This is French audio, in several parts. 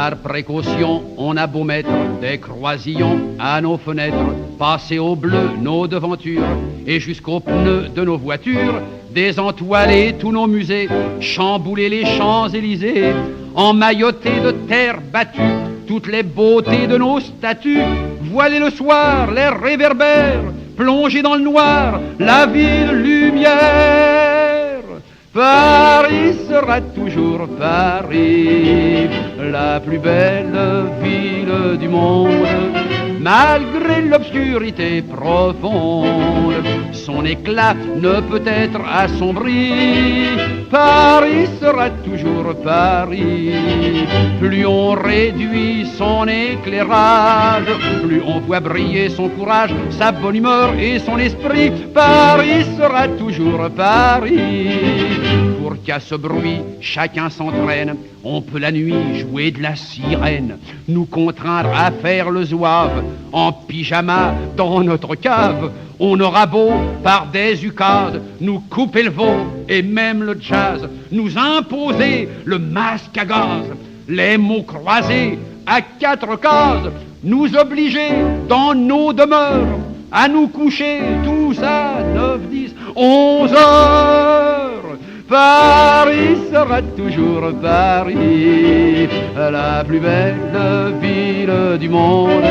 Par précaution, on a beau mettre des croisillons à nos fenêtres, passer au bleu nos devantures et jusqu'aux pneus de nos voitures, désentoiler tous nos musées, chambouler les Champs-Élysées, emmailloter de terre battue toutes les beautés de nos statues, voiler le soir les réverbères, plonger dans le noir la ville lumière. Paris sera toujours Paris, la plus belle ville du monde, malgré l'obscurité profonde, son éclat ne peut être assombri. Paris sera toujours Paris, plus on réduit son éclairage, plus on voit briller son courage, sa bonne humeur et son esprit. Paris sera toujours Paris. Pour qu'à ce bruit chacun s'entraîne, on peut la nuit jouer de la sirène, nous contraindre à faire le zouave en pyjama dans notre cave. On aura beau par des ukases nous couper le veau et même le jazz, nous imposer le masque à gaz, les mots croisés à 4 cases, nous obliger dans nos demeures à nous coucher tous à 9, 10, 11 heures. Paris sera toujours Paris, la plus belle ville du monde,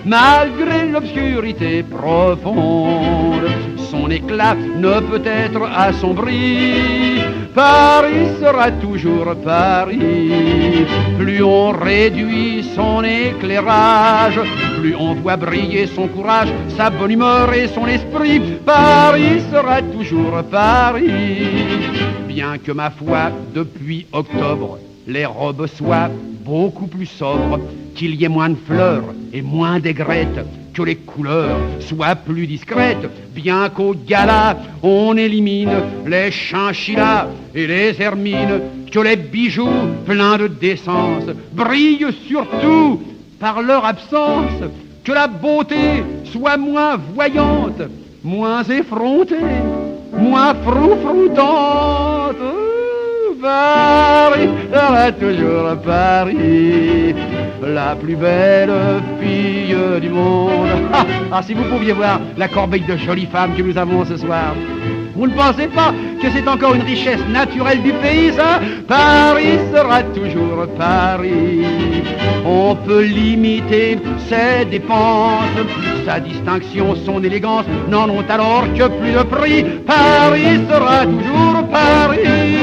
malgré l'obscurité profonde, son éclat ne peut être assombri. Paris sera toujours Paris, plus on réduit son éclairage, plus on voit briller son courage, sa bonne humeur et son esprit. Paris sera toujours Paris. Bien que ma foi, depuis octobre, les robes soient beaucoup plus sobres, qu'il y ait moins de fleurs et moins d'aigrettes, que les couleurs soient plus discrètes, bien qu'au gala on élimine les chinchillas et les hermines, que les bijoux pleins de décence brillent surtout par leur absence, que la beauté soit moins voyante, moins effrontée, moins froufroutante. Paris sera toujours Paris, la plus belle fille du monde. Ah, si vous pouviez voir la corbeille de jolies femmes que nous avons ce soir. Vous ne pensez pas que c'est encore une richesse naturelle du pays, ça? Paris sera toujours Paris. On peut limiter ses dépenses, sa distinction, son élégance n'en ont alors que plus de prix. Paris sera toujours Paris.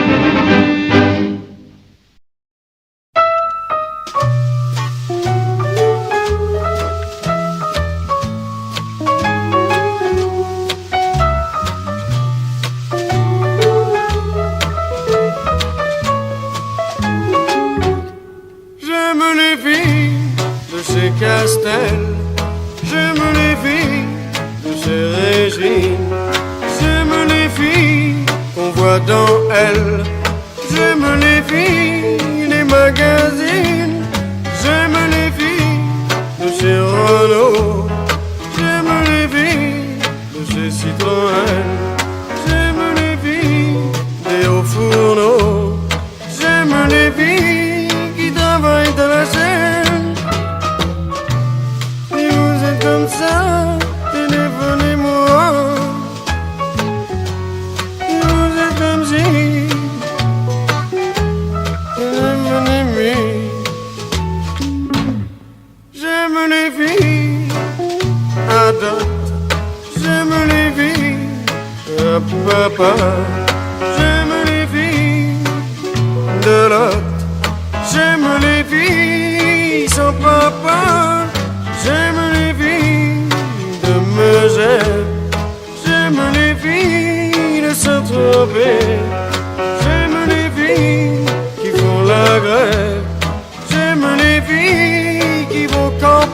Castel, j'aime les filles de ces régimes, j'aime les filles qu'on voit dans elles, j'aime les filles des magazines, j'aime les filles de chez Renault, j'aime les filles de chez Citroën, j'aime les filles des hauts fourneaux, j'aime les filles qui travaillent dans la chaîne. Comme ça, téléphonez-moi. Vous êtes comme si téléphonez-moi. J'aime les filles à dot, j'aime les filles à papa, j'aime les filles de l'autre, j'aime les filles sans papa, j'aime les filles de Megève, j'aime les filles de Saint-Tropez, j'aime les filles qui font la grève, j'aime les filles qui vont camper.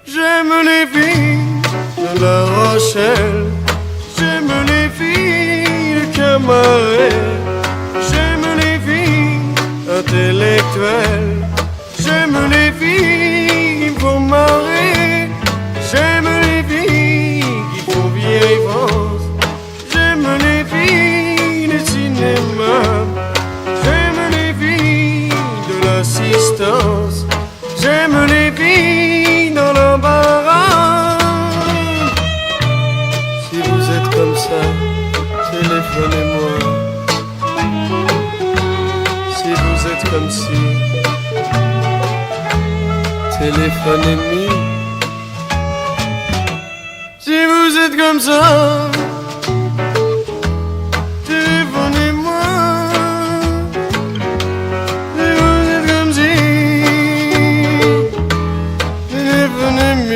J'aime les filles de La Rochelle, j'aime les filles de Camaret, j'aime les filles intellectuelles. J'aime les filles qui me font marrer. J'aime les filles qui font vieille France. J'aime les filles du cinéma. J'aime les filles de l'assistance. J'aime les filles dans l'embarras. Si vous êtes comme ça, téléphonez-moi. Si vous êtes comme si, téléphonez-moi. Si vous êtes comme ça, téléphonez-moi. Si vous êtes comme si, téléphonez-moi.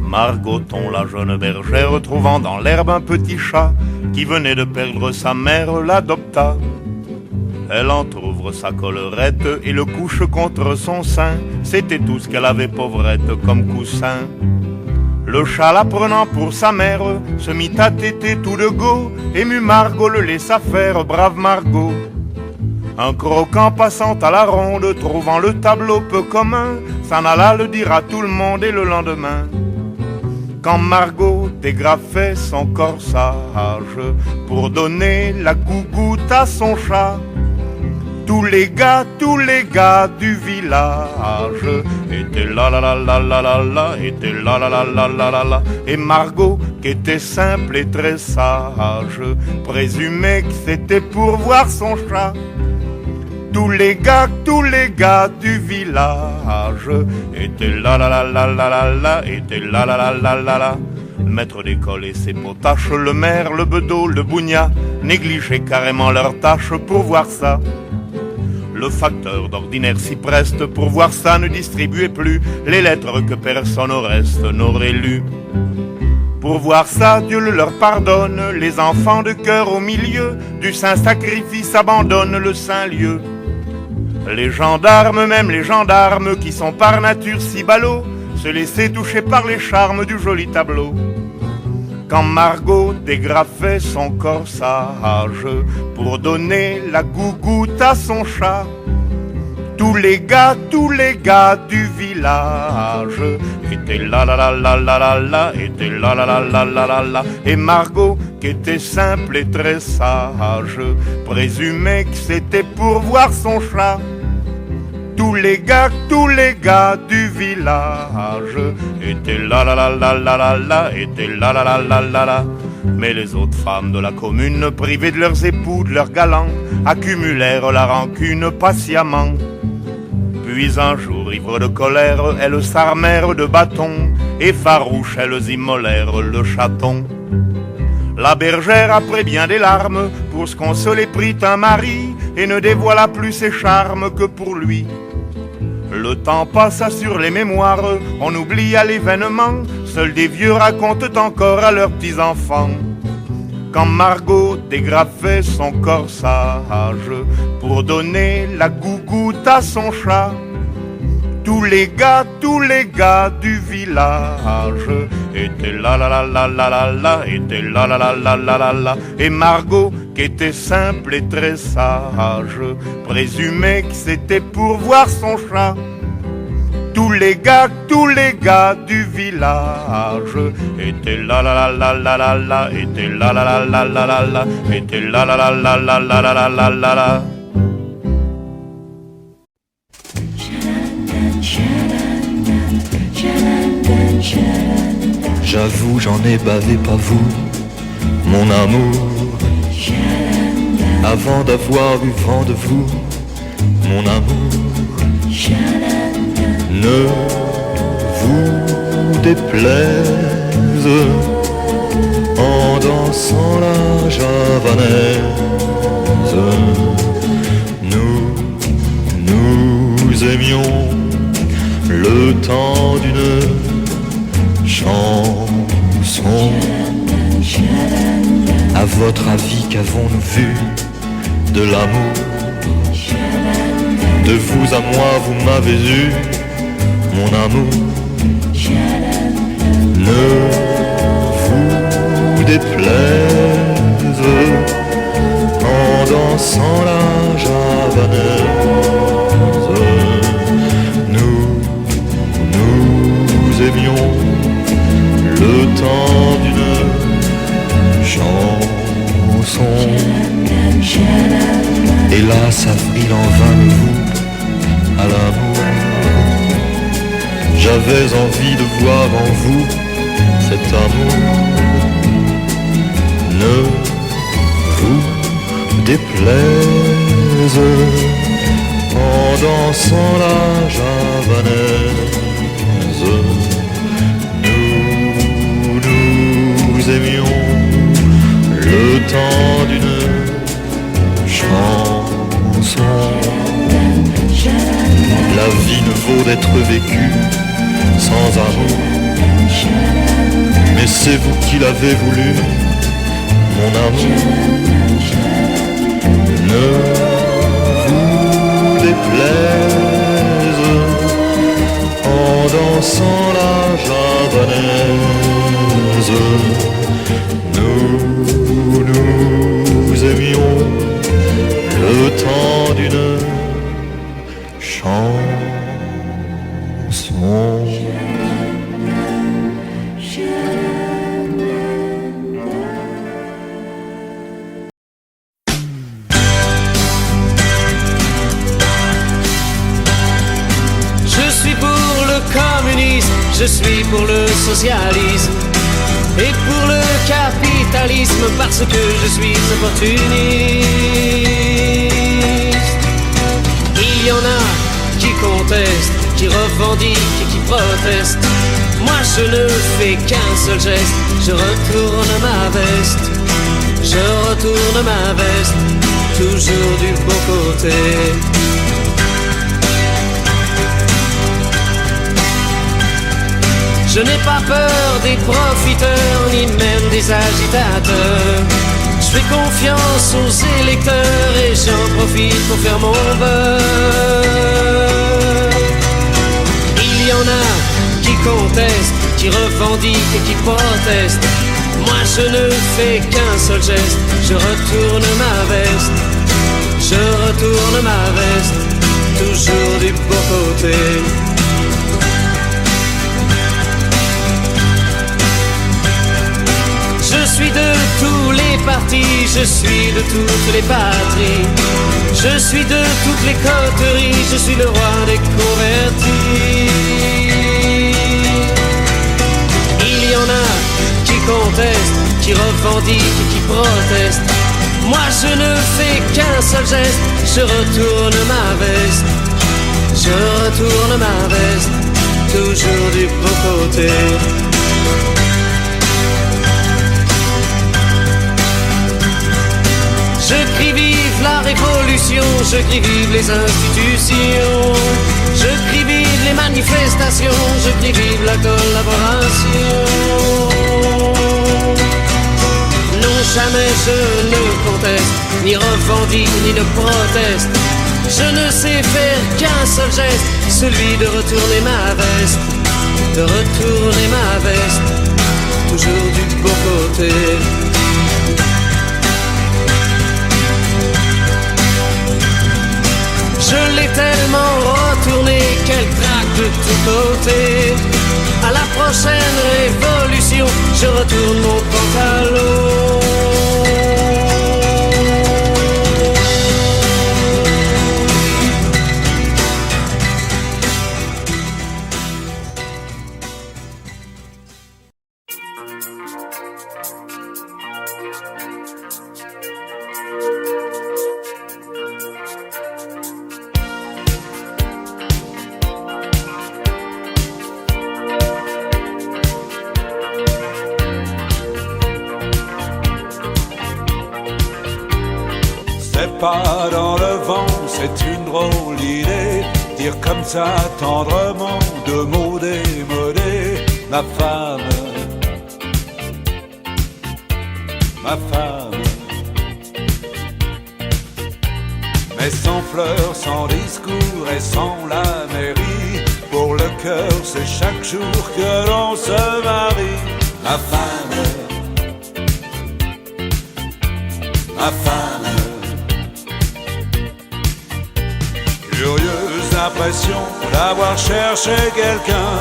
Margoton, la jeune bergère, trouvant dans l'herbe un petit chat qui venait de perdre sa mère, l'adopta. Elle entr'ouvre sa collerette et le couche contre son sein. C'était tout ce qu'elle avait, pauvrette, comme coussin. Le chat, la prenant pour sa mère, se mit à téter tout de go. Ému Margot le laissa faire, brave Margot. Un croquant passant à la ronde, trouvant le tableau peu commun, s'en alla le dire à tout le monde et le lendemain. Quand Margot dégrafait son corsage pour donner la gougoute à son chat, tous les gars du village étaient là la la la la la la, étaient là la la la la la la. Et Margot, qui était simple et très sage, présumait que c'était pour voir son chat. Tous les gars du village étaient là la la la la la la, étaient là la la la la la. Le maître d'école et ses potaches, le maire, le bedeau, le bougna, négligeaient carrément leurs tâches pour voir ça. Le facteur d'ordinaire s'y preste pour voir ça, ne distribuait plus les lettres que personne au reste n'aurait lues. Pour voir ça, Dieu le leur pardonne, les enfants de cœur au milieu du saint sacrifice abandonnent le saint lieu. Les gendarmes, même les gendarmes qui sont par nature si ballots, se laissaient toucher par les charmes du joli tableau. Quand Margot dégrafait son corsage pour donner la gougoute à son chat, tous les gars du village étaient là la la la la la la, étaient là la la la la la la. Et Margot, qui était simple et très sage, présumait que c'était pour voir son chat. Tous les gars du village étaient là la la la la la la, étaient là la la la la la. Mais les autres femmes de la commune, privées de leurs époux, de leurs galants, accumulèrent la rancune patiemment. Puis un jour, ivres de colère, elles s'armèrent de bâtons, et farouches, elles immolèrent le chaton. La bergère, après bien des larmes, pour se consoler prit un mari, et ne dévoila plus ses charmes que pour lui. Le temps passa sur les mémoires, on oublia l'événement, seuls des vieux racontent encore à leurs petits-enfants. Quand Margot dégrafait son corsage pour donner la gougoute à son chat, tous les gars du village étaient là la la la la la la, étaient là la la la la la la. Et Margot, qui était simple et très sage, présumait que c'était pour voir son chat. Tous les gars du village étaient là la la la la la la, étaient là la la la la la la, étaient là la la la la la la la la la. J'avoue, j'en ai bavé, pas vous, mon amour. Avant d'avoir eu vent de vous, mon amour. Ne vous déplaise en dansant la javanaise. Nous aimions le temps d'une chanson. À votre avis, qu'avons-nous vu de l'amour? De vous à moi, vous m'avez eu, mon amour. Ne vous déplaise en dansant la javanaise. Nous aimions le temps d'une chanson. Hélas, avril en vain me voue à l'amour. J'avais envie de voir en vous cet amour. Ne vous déplaise en dansant la javanaise. Nous aimions le temps d'une chanson. La vie ne vaut d'être vécue sans amour. Mais c'est vous qui l'avez voulu, mon amour. Ne vous déplaise en dansant la javanaise. Nous aimions le temps d'une chanson. Je suis pour le socialisme et pour le capitalisme parce que je suis opportuniste. Il y en a qui contestent, qui revendiquent et qui protestent. Moi je ne fais qu'un seul geste, je retourne ma veste. Je retourne ma veste, toujours du bon côté. Je n'ai pas peur des profiteurs, ni même des agitateurs. Je fais confiance aux électeurs et j'en profite pour faire mon beurre. Il y en a qui contestent, qui revendiquent et qui protestent. Moi je ne fais qu'un seul geste, je retourne ma veste. Je retourne ma veste, toujours du bon côté. Je suis de tous les partis, je suis de toutes les patries. Je suis de toutes les coteries, je suis le roi des convertis. Il y en a qui contestent, qui revendiquent et qui protestent. Moi je ne fais qu'un seul geste, je retourne ma veste. Je retourne ma veste, toujours du bon côté. Je crie vive la révolution, je crie vive les institutions. Je crie vive les manifestations, je crie vive la collaboration. Non, jamais je ne conteste, ni revendique, ni ne proteste. Je ne sais faire qu'un seul geste, celui de retourner ma veste. De retourner ma veste, toujours du bon côté. Je l'ai tellement retourné qu'elle craque de tous côtés. À la prochaine révolution, je retourne mon pantalon. Pas dans le vent, c'est une drôle d'idée. Dire comme ça tendrement de mots démodés. Ma femme, ma femme. Mais sans fleurs, sans discours mais sans la mairie. Pour le cœur, c'est chaque jour que l'on se marie. Ma femme, ma femme. Curieuse impression d'avoir cherché quelqu'un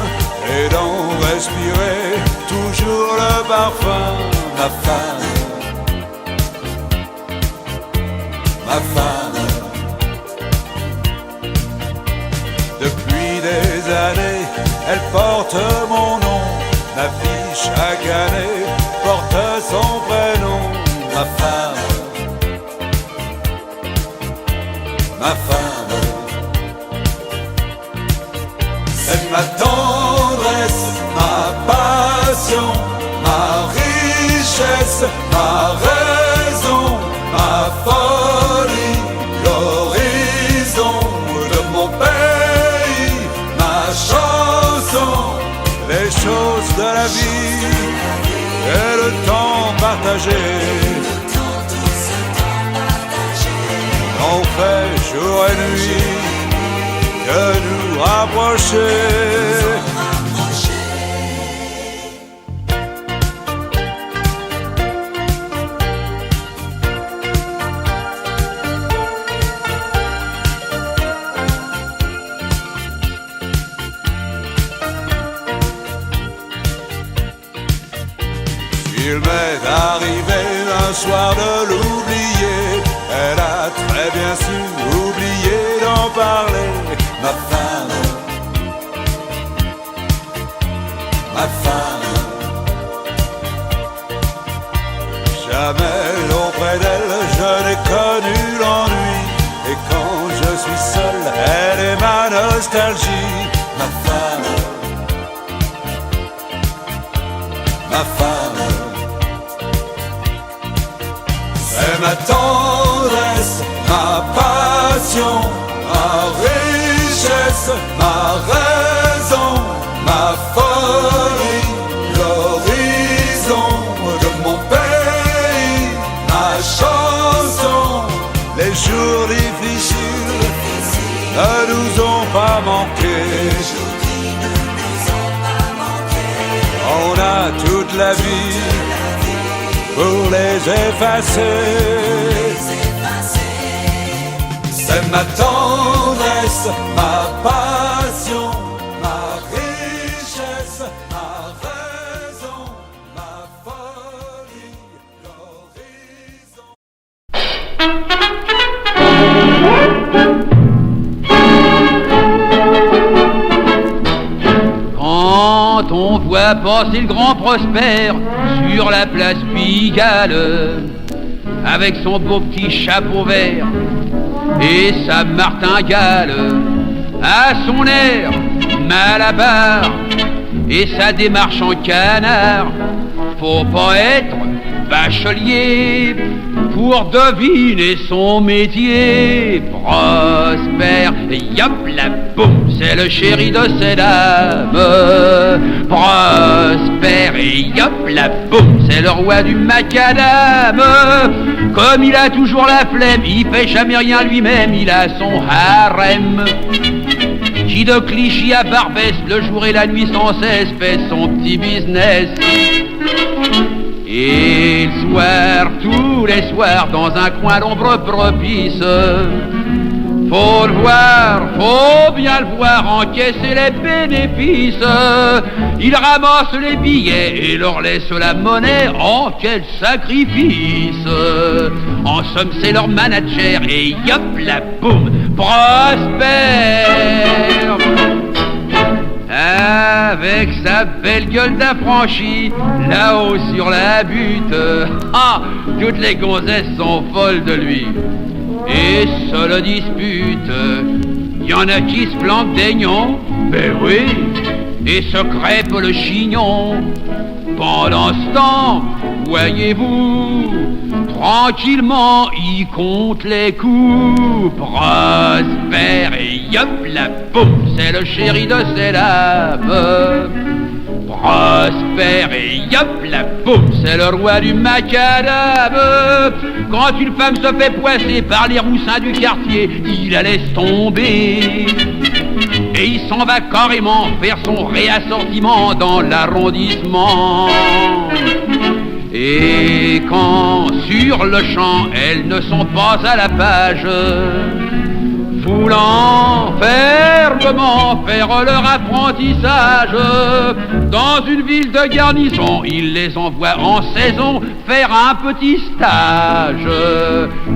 et d'en respirer toujours le parfum. Ma femme, ma femme. Depuis des années, elle porte mon nom. Ma fille chaque année porte son prénom. Ma femme, ma femme. C'est ma tendresse, ma passion, ma richesse, ma raison, ma folie, l'horizon de mon pays, ma chanson, les choses de la vie et le temps partagé. On fait jour et nuit que nous rapprocher. Il m'est arrivé un soir de l'oublier. Elle a très bien su oublier d'en parler. Ma femme, ma femme. Jamais auprès d'elle je n'ai connu l'ennui. Et quand je suis seul, elle est ma nostalgie. Ma femme, ma femme. C'est ma tendresse, ma passion, ma richesse, ma raison, ma folie, l'horizon de mon pays, ma chanson. Les jours difficiles ne nous ont pas manqué. On a toute la vie pour les effacer. C'est ma tendresse, ma passion, ma richesse, ma raison, ma folie, l'horizon. Quand on voit passer le grand Prosper sur la place Pigalle, avec son beau petit chapeau vert et sa martingale, à son air malabar et sa démarche en canard, faut pas être bachelier pour deviner son métier. Prosper, yop la boum, c'est le chéri de ses dames. Prosper, yop la boum, c'est le roi du macadam. Comme il a toujours la flemme, il fait jamais rien lui-même, il a son harem qui de Clichy à Barbès, le jour et la nuit sans cesse, fait son petit business. Et le soir, tous les soirs, dans un coin d'ombre propice, faut le voir, faut bien le voir, encaisser les bénéfices. Il ramasse les billets et leur laisse la monnaie. Oh, quel sacrifice! En somme, c'est leur manager et yop la boum, Prosper! Avec sa belle gueule d'affranchi, là-haut sur la butte, ah, toutes les gonzesses sont folles de lui et se le disputent. Y en a qui se planquent des nions, ben oui, et se crêpent le chignon. Pendant ce temps, voyez-vous, tranquillement, il compte les coups. Prosper et yop la boum, c'est le chéri de ses dames. Prosper père et yop la boum, c'est le roi du macadam. Quand une femme se fait poisser par les roussins du quartier, il la laisse tomber. Et il s'en va carrément faire son réassortiment dans l'arrondissement. Et quand sur le champ elles ne sont pas à la page, voulant fermement faire leur apprentissage, dans une ville de garnison, il les envoie en saison faire un petit stage.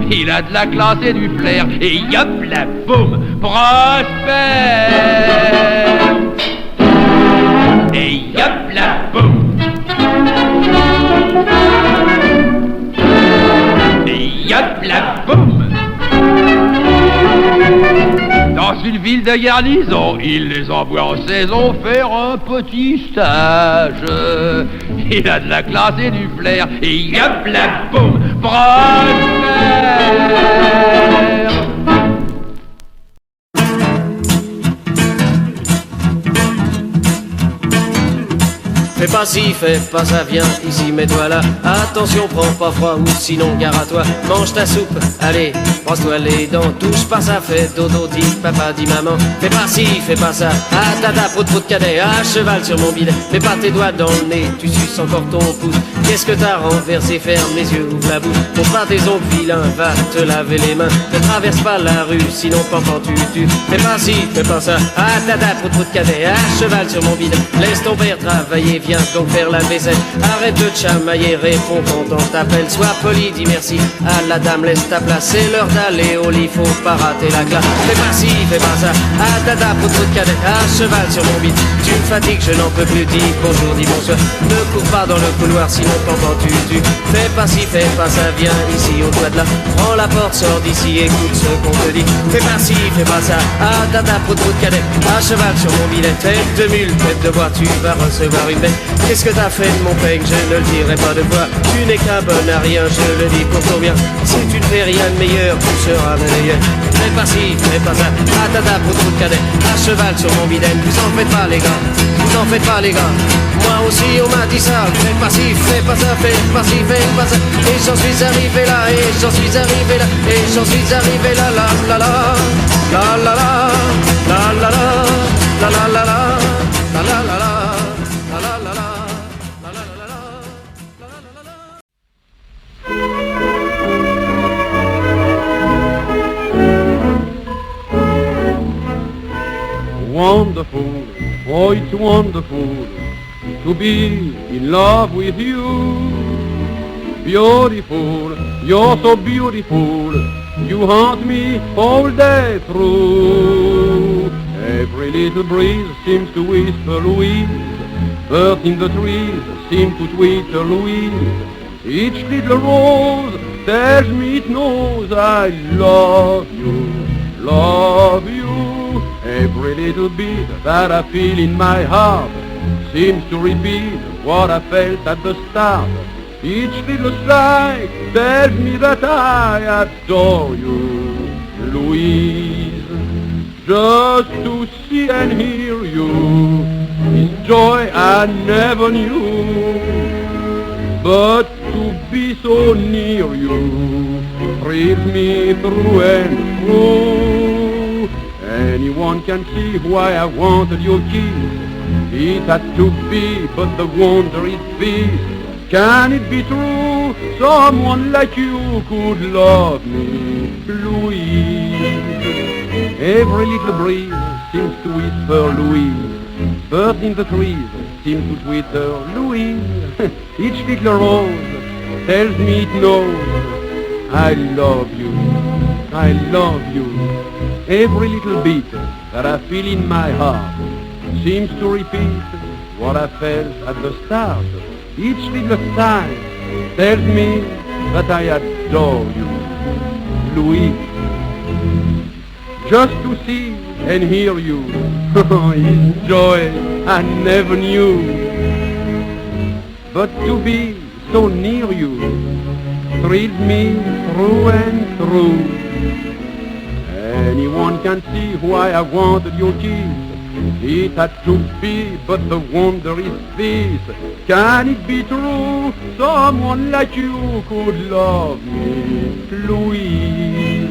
Il a de la classe et du flair, et yop la boum, prospère. Et yop la boum. Et yop la boum. Dans une ville de garnison, il les envoie en saison faire un petit stage. Il a de la classe et du flair, et yop la boum, prospère. Fais pas ci, fais pas ça, viens ici, mets-toi là. Attention, prends pas froid ou sinon gare à toi. Mange ta soupe, allez, brosse-toi les dents. Touche pas ça, fais dodo, dis papa, dis maman. Fais pas ci, fais pas ça, ah tata, prout prout cadet, à cheval sur mon bidet. Mets pas tes doigts dans le nez, tu suces encore ton pouce. Qu'est-ce que t'as renversé, ferme les yeux, ouvre la bouche. Montre pas tes ongles vilains, va te laver les mains. Ne traverse pas la rue, sinon pendant tu tues. Fais pas ci, fais pas ça, ah tata, prout prout cadet, à cheval sur mon bidet. Laisse ton père travailler, viens donc faire la vaisselle. Arrête de chamailler, réponds quand on t'appelle. Sois poli, dis merci à la dame, laisse ta place. C'est l'heure d'aller au lit, faut pas rater la classe. Fais pas ci, fais pas ça, ah tata, prout prout cadet, à cheval sur mon bide. Tu me fatigues, je n'en peux plus, dis bonjour, dis bonsoir. Ne cours pas dans le couloir, sinon t'entends tu. Fais pas ci, fais pas ça, viens ici au toit de là. Prends la porte, sors d'ici, écoute ce qu'on te dit. Fais pas ci, fais pas ça, ah tata, prout prout cadet, à cheval sur mon bidet. Tête de mule, tête de bois, tu vas recevoir une bête. Qu'est-ce que t'as fait de mon peigne, je ne le dirai pas de quoi. Tu n'es qu'un bon à rien, je le dis pour ton bien. Si tu ne fais rien de meilleur, tu seras meilleur. Fais pas ci, fais pas ça, ah tata, prout prout cadet, à cheval sur mon bidet. Vous en faites pas les gars, vous en faites pas les gars. Moi aussi on m'a dit ça, fais pas ci, fais pas ça, fais pas ci, fais pas ça. Et j'en suis arrivé là, et j'en suis arrivé là, et j'en suis arrivé là, la la la, la la la, la la la, la la la, la la la la. Wonderful, oh it's wonderful to be in love with you. Beautiful, you're so beautiful, you haunt me all day through. Every little breeze seems to whisper Louise, birds in the trees seem to twitter Louise. Each little rose tells me it knows I love you, love you. Every little beat that I feel in my heart seems to repeat what I felt at the start. Each little sigh tells me that I adore you, Louise. Just to see and hear you is joy I never knew. But to be so near you thrills me through and through. Anyone can see why I wanted your kiss. It had to be, but the wonder is this. Can it be true? Someone like you could love me, Louise. Every little breeze seems to whisper Louise. Birds in the trees seem to twitter Louise. Each little rose tells me it knows I love you, I love you. Every little beat that I feel in my heart seems to repeat what I felt at the start. Each little sigh tells me that I adore you, Louise. Just to see and hear you is joy I never knew. But to be so near you thrills me through and through. Anyone can see why I wanted your kiss. It had to be, but the wonder is this. Can it be true? Someone like you could love me, Louise.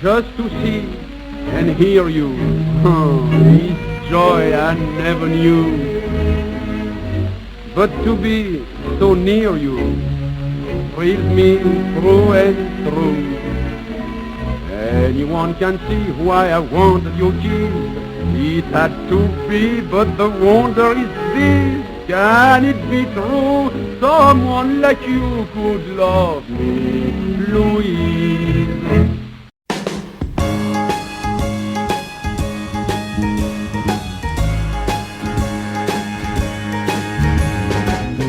Just to see and hear you, it's joy I never knew. But to be so near you thrills me through and through. Anyone can see why I wanted your kiss. It had to be, but the wonder is this. Can it be true? Someone like you could love me, Louise.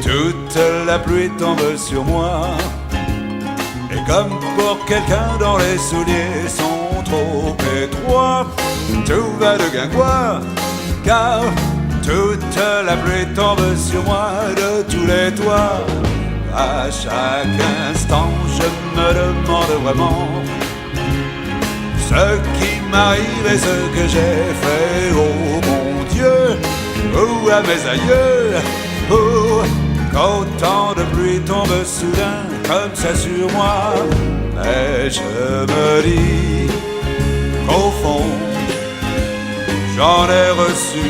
Toute la pluie tombe sur moi, et comme pour quelqu'un dont les souliers sont trop étroits, tout va de guingois, car toute la pluie tombe sur moi de tous les toits. À chaque instant je me demande vraiment ce qui m'arrive et ce que j'ai fait, oh mon Dieu, ou à mes aïeux, ou qu'autant de pluie tombe soudain comme ça sur moi. Mais je me dis qu'au fond j'en ai reçu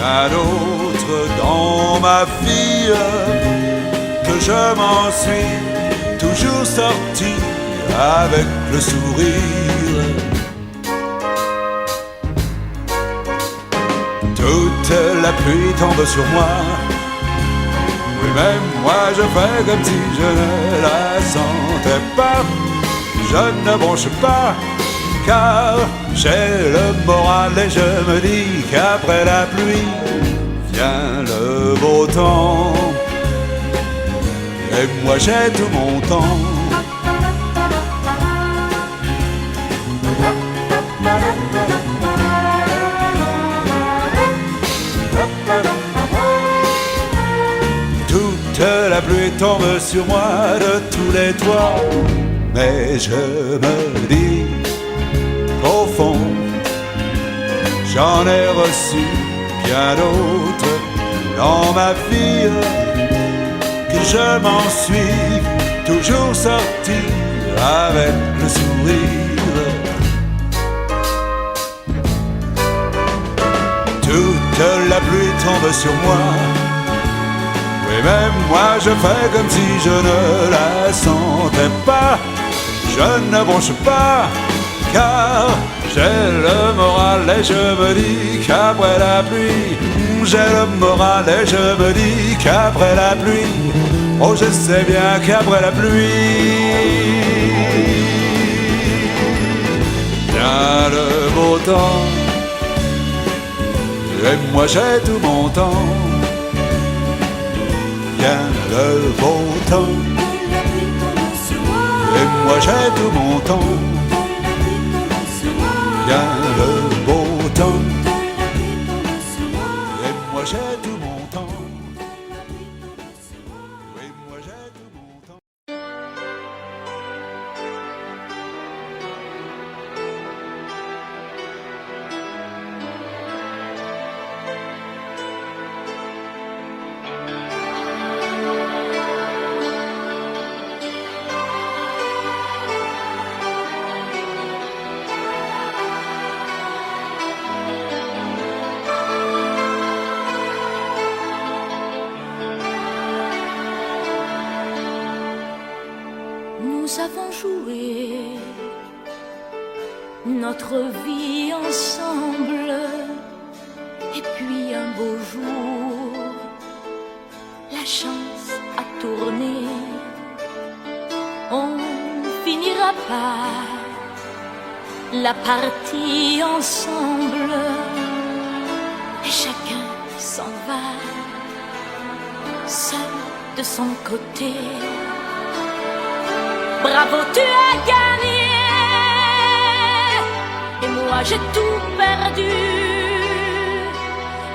un autre dans ma vie, que je m'en suis toujours sorti avec le sourire. Toute la pluie tombe sur moi, oui, même moi je fais comme si je ne la sentais pas. Je ne bronche pas, car j'ai le moral et je me dis qu'après la pluie vient le beau temps. Et moi j'ai tout mon temps. Toute la pluie tombe sur moi de tous les toits, mais je me dis qu'au fond j'en ai reçu bien d'autres dans ma vie, que je m'en suis toujours sorti avec le sourire. Toute la pluie tombe sur moi, oui, même moi je fais comme si je ne la sentais pas. Je ne bronche pas, car j'ai le moral et je me dis qu'après la pluie, j'ai le moral et je me dis qu'après la pluie, oh je sais bien qu'après la pluie vient le beau temps. Et moi j'ai tout mon temps, vient le beau temps. Et moi j'ai tout mon temps, vient le beau temps. Et moi j'ai tout mon temps. Et moi j'ai tout mon temps. Nous avons joué notre vie ensemble, et puis un beau jour, la chance a tourné. On finira par la partie ensemble. seul de son côté. Bravo, tu as gagné, et moi j'ai tout perdu.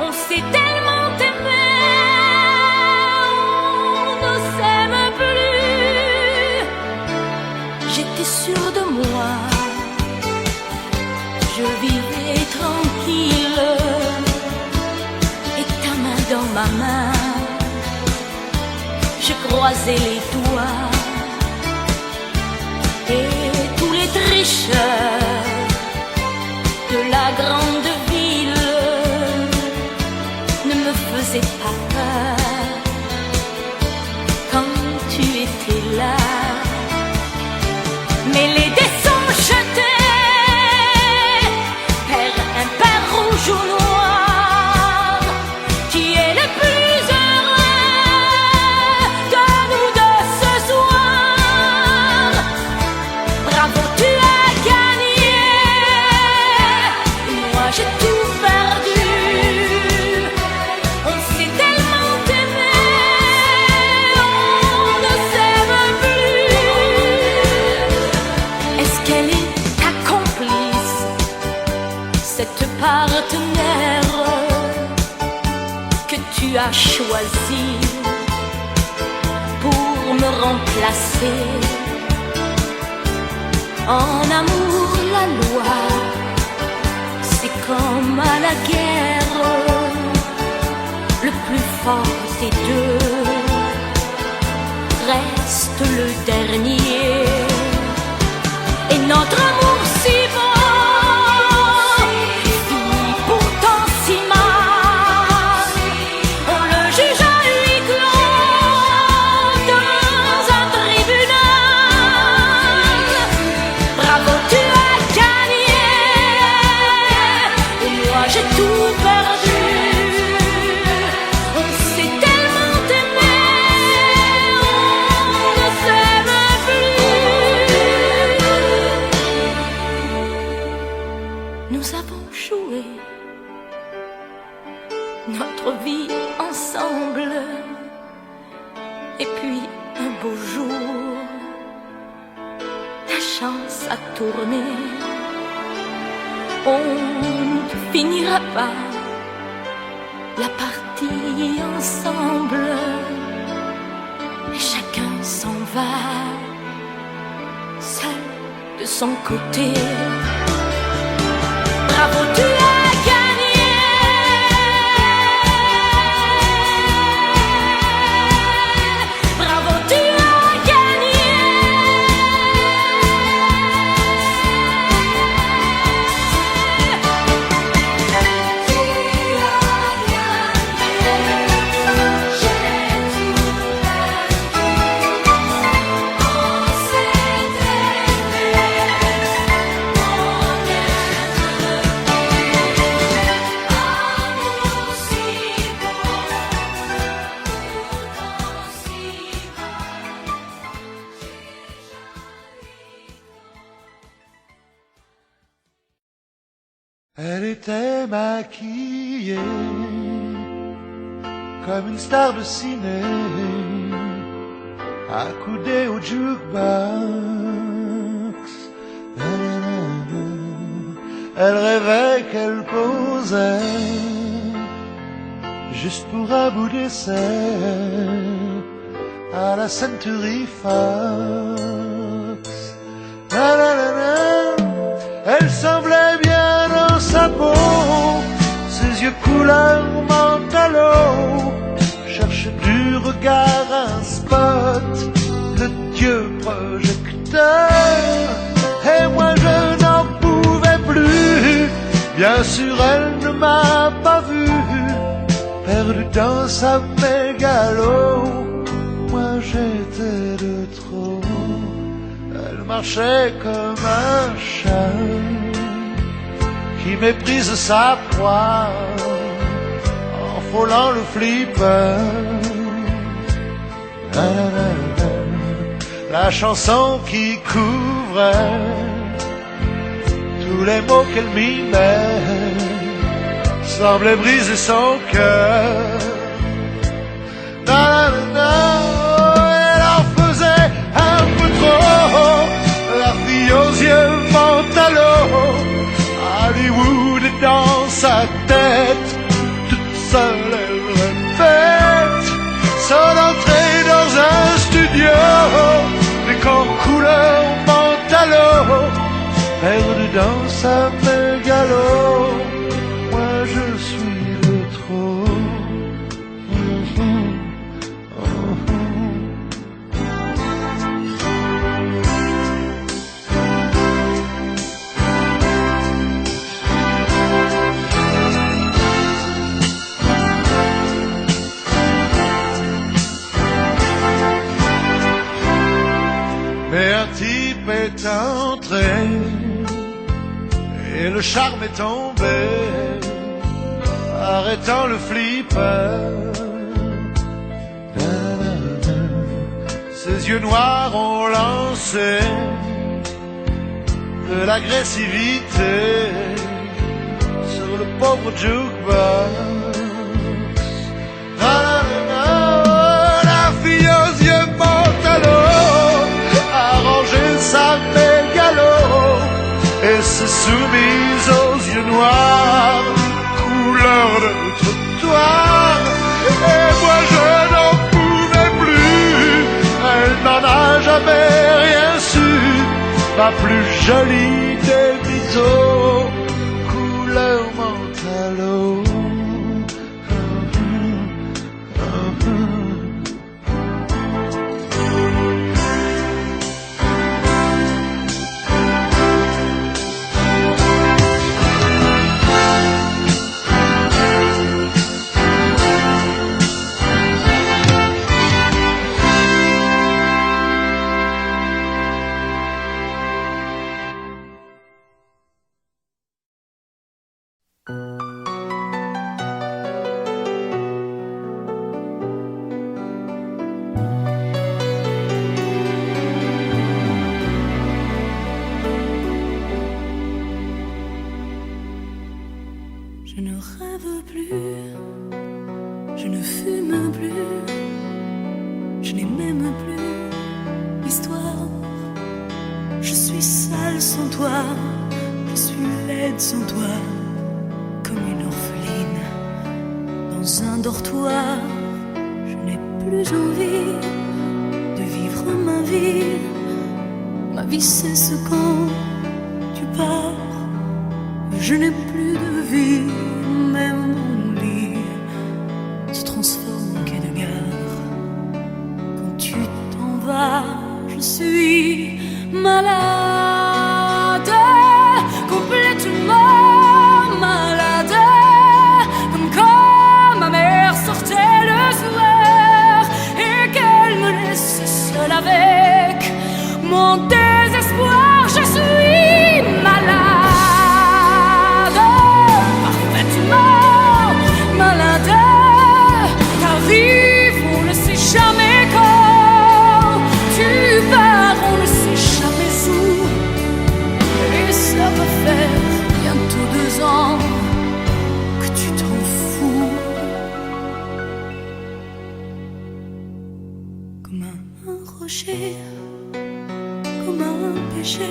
On s'est tellement aimé, on ne s'aime plus. J'étais sûre de moi, je vivais tranquille, et ta main dans ma main, je croisais les doigts. Et tous les tricheurs de la grande ville ne me faisaient pas peur quand tu étais là. Mais les dés sont jetés, père impair, rouge ou noir, qui est le plus heureux de nous deux ce soir. Bravo, tu as gagné, moi j'ai tout perdu. On s'est tellement aimé, on ne s'aime plus. Est-ce qu'elle est ta complice, cette partenaire que tu as choisi pour me remplacer? En amour, la loi, c'est comme à la guerre, le plus fort des deux reste le dernier. Et notre amour si beau finit pourtant si mal. On le juge à huis clos dans un tribunal. Bravo, tu as gagné, et moi j'ai tout perdu. On s'est tellement aimé, on ne s'aime plus. Nous avons joué notre vie ensemble, et puis un beau jour, la chance a tourné. On ne finira pas la partie ensemble, et chacun s'en va, seul de son côté. Bravo, tu as gagné, bravo, tu as gagné. Elle était maquillée comme une star de ciné, accoudée au jukebox. Elle rêvait qu'elle posait juste pour un bout d'essai à la Century Fox. Elle semblait bien dans sa peau, ses yeux couleur mentalo, cherche du regard un spot, le dieu projecteur. Et moi je n'en pouvais plus, bien sûr elle ne m'a pas vu, perdu dans sa mégalo, moi j'étais de trop. Elle marchait comme un chat qui méprise sa proie en frôlant le flipper. La chanson qui couvrait tous les mots qu'elle mimait semblait briser son cœur. elle répète sans entrer dans un studio, décor couleur mentalo, perdu dans sa mégalo. Moi je suis de trop. Mais un type est entré et le charme est tombé, arrêtant le flipper. Ses yeux noirs ont lancé de l'agressivité sur le pauvre jukebox. La fille aux yeux mentalo a rangé sa mégalo et s'est soumise aux yeux noirs, couleur de trottoir. Et moi je n'en pouvais plus, elle n'en a jamais rien su, ma plus jolie des biseaux, couleur mentalo. Je ne rêve plus, je ne fume plus, je n'ai même plus l'histoire. Je suis sale sans toi, je suis laide sans toi, comme une orpheline dans un dortoir. Je n'ai plus envie de vivre ma vie. Ma vie cesse quand tu pars. Je n'ai plus de vie, même mon lit se transforme en quai de gare. Quand tu t'en vas, je suis malade, complètement malade, comme quand ma mère sortait le soir et qu'elle me laisse seule avec mon désespoir. Je suis malade. Jamais quand tu pars, on ne sait jamais où. Et ça va faire bientôt 2 ans que tu t'en fous. Comme un rocher, comme un péché,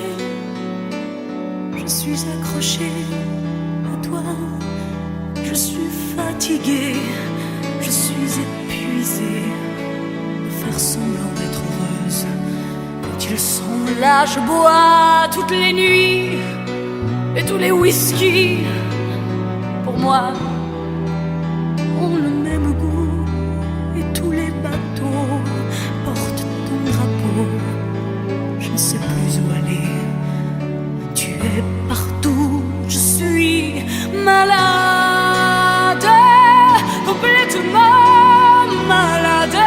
je suis accrochée à toi. Je suis fatiguée, je suis épuisée de faire semblant d'être heureuse. Quand ils sont là, je bois toutes les nuits et tous les whisky, pour moi, ont le même goût. Et tous les bateaux portent ton drapeau. Je ne sais plus où aller, tu es partout. Je suis malade, complètement malade.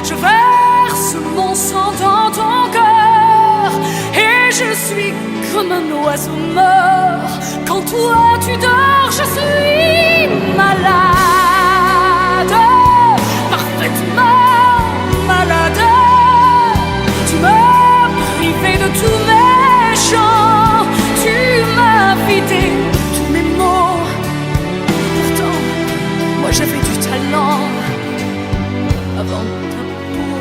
Je verse mon sang dans ton cœur et je suis comme un oiseau mort. Quand toi tu dors, je suis malade, parfaitement malade. Tu m'as privé de tous mes chants, tu m'as vidé de tous mes mots. Pourtant, moi j'avais du talent avant ta peau.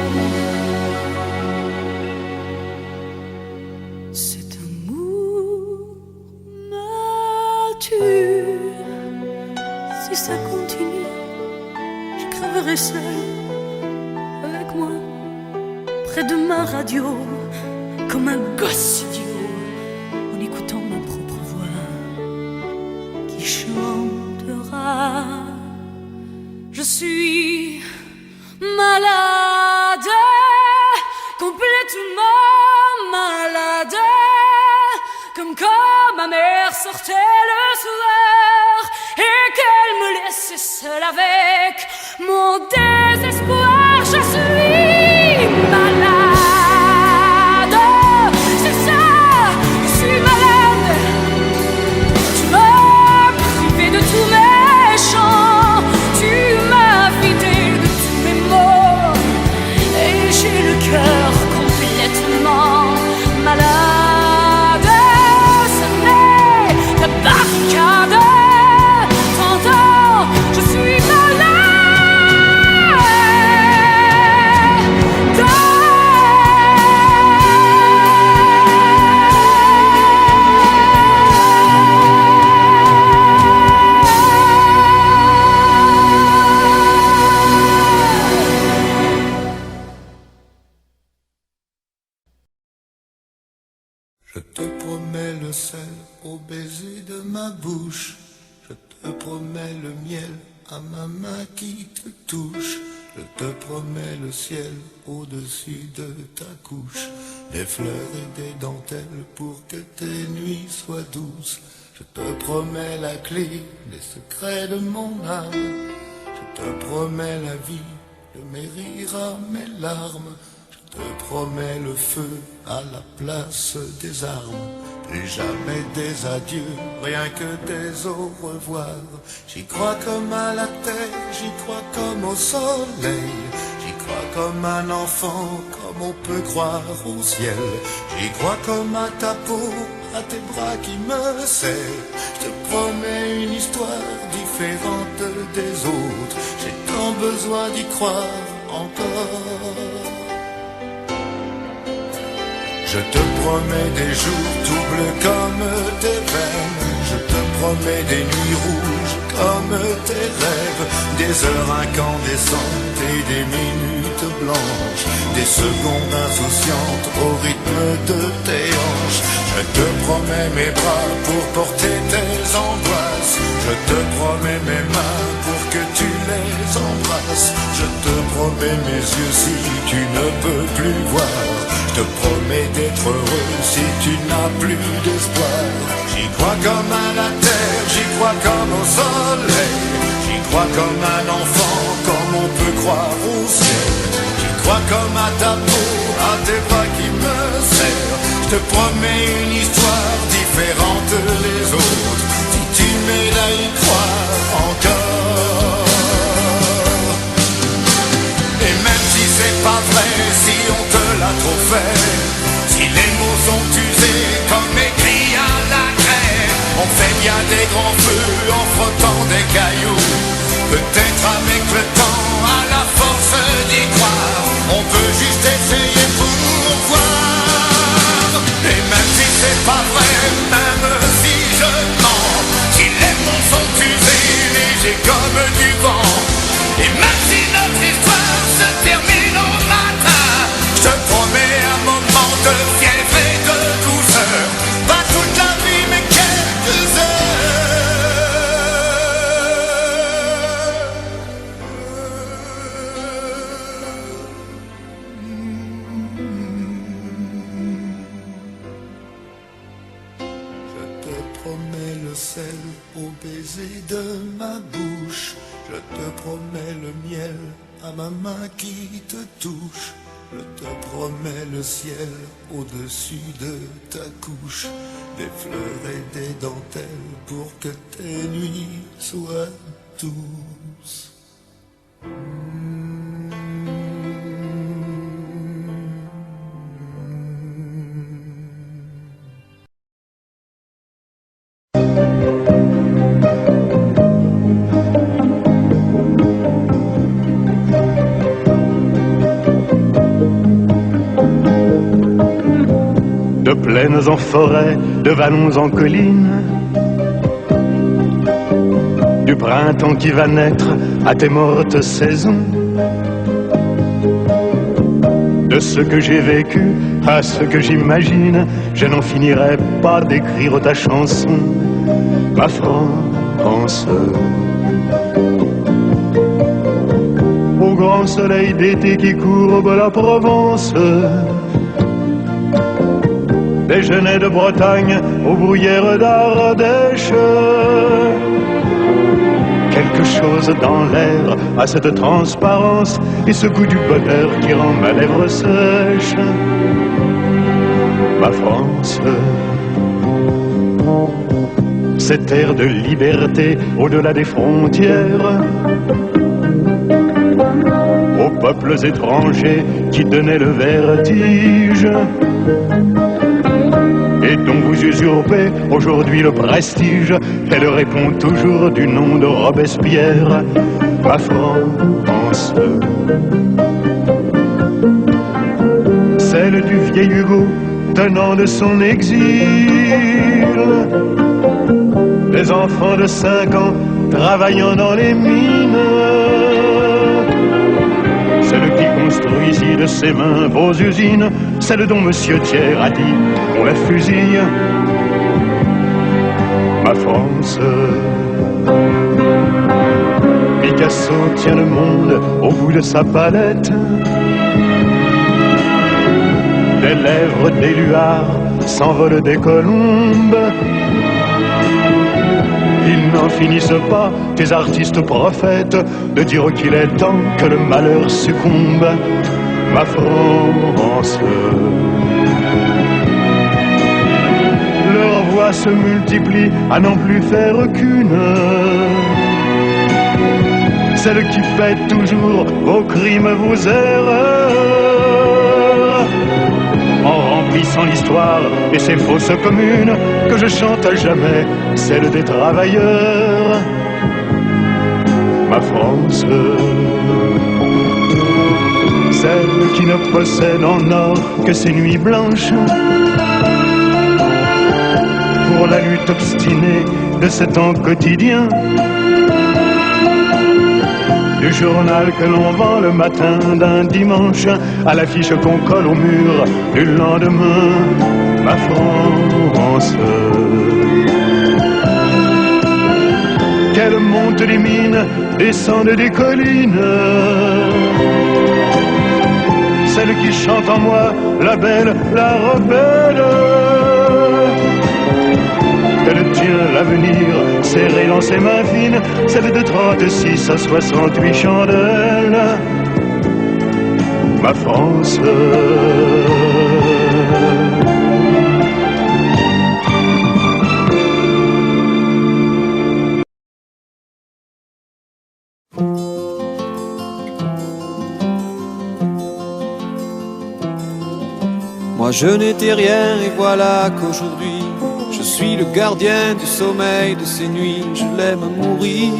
Cet amour me tue. Si ça continue, demeurer seul avec moi, près de ma radio, comme un gosse idiot, en écoutant ma propre voix qui chantera. Je suis malade, complètement malade, comme quand ma mère sortait le soir et qu'elle me laissait seule avec mon désespoir. Je suis malade, c'est ça, je suis malade. Tu m'as privé de tous mes chants, tu m'as vidé de tous mes mots, et j'ai le cœur complètement malade. Ce n'est la barricade. Je suis malade. Je te promets le sel au baiser de ma bouche. Je te promets le miel à ma main qui te touche. Je te promets le ciel au-dessus de ta couche. Des fleurs et des dentelles pour que tes nuits soient douces. Je te promets la clé des secrets de mon âme. Je te promets la vie de mes rires à mes larmes. Je te promets le feu à la place des armes. Plus jamais des adieux, rien que des au revoir. J'y crois comme à la terre, j'y crois comme au soleil. J'y crois comme un enfant, comme on peut croire au ciel. J'y crois comme à ta peau, à tes bras qui me serrent. Je te promets une histoire différente des autres. J'ai tant besoin d'y croire encore. Je te promets des jours tout bleus comme tes veines. Je te promets des nuits rouges comme tes rêves. Des heures incandescentes et des minutes blanches. Des secondes insouciantes au rythme de tes hanches. Je te promets mes bras pour porter tes angoisses. Je te promets mes mains pour que tu les embrasses. Je te promets mes yeux si tu ne peux plus voir. Je te promets d'être heureux si tu n'as plus d'espoir. J'y crois comme à la terre, j'y crois comme au soleil. J'y crois comme un enfant, comme on peut croire au ciel. J'y crois comme à ta peau, à tes bras qui me serrent. Je te promets une histoire différente des autres. Si tu m'aides à y croire encore. Et même si c'est pas vrai, si on te l'a trop fait, si les mots sont usés comme écrits à la craie, on fait bien des grands feux en frottant des cailloux. Peut-être avec le temps, à la force d'y croire, on peut juste essayer pour voir. Et même si c'est pas vrai, même si je mens, si les mots sont usés, légers comme du vent, et même si notre histoire se termine au matin, je te promets un moment de fièvre et de douceur. Pas toute la vie mais quelques Je te promets le sel au baiser de ma bouche. Je te promets le miel à ma main qui te touche. Je te promets le ciel au-dessus de ta couche. Des fleurs et des dentelles pour que tes nuits soient douces. De plaines en forêt, de vallons en collines, du printemps qui va naître à tes mortes saisons. De ce que j'ai vécu à ce que j'imagine, je n'en finirai pas d'écrire ta chanson, ma France. Au grand soleil d'été qui courbe la Provence, des genêts de Bretagne aux bruyères d'Ardèche. Quelque chose dans l'air a cette transparence et ce goût du bonheur qui rend ma lèvre sèche. Ma France, cette air de liberté au-delà des frontières, aux peuples étrangers qui donnaient le vertige et dont vous usurpez aujourd'hui le prestige. Elle répond toujours du nom de Robespierre, ma France. Celle du vieil Hugo tenant de son exil, des enfants de 5 ans travaillant dans les mines, celle qui construit ici de ses mains vos usines, celle dont Monsieur Thiers a dit on la fusille, ma France. Picasso tient le monde au bout de sa palette, des lèvres d'éluard s'envolent des colombes. Ils n'en finissent pas, tes artistes prophètes, de dire qu'il est temps que le malheur succombe, ma France. Leurs voix se multiplient à n'en plus faire qu'une, celle qui pète toujours vos crimes, vos erreurs, en remplissant l'histoire et ses fausses communes, que je chante à jamais, celle des travailleurs, ma France. Celle qui ne possède en or que ses nuits blanches, pour la lutte obstinée de ce temps quotidien, du journal que l'on vend le matin d'un dimanche à l'affiche qu'on colle au mur du lendemain, ma France. Qu'elle monte les mines, descende des collines, celle qui chante en moi, la belle, la rebelle. Elle tient l'avenir serré dans ses mains fines, celle de 36 à 68 chandelles, ma France. Moi je n'étais rien et voilà qu'aujourd'hui je suis le gardien du sommeil de ces nuits. Je l'aime à mourir.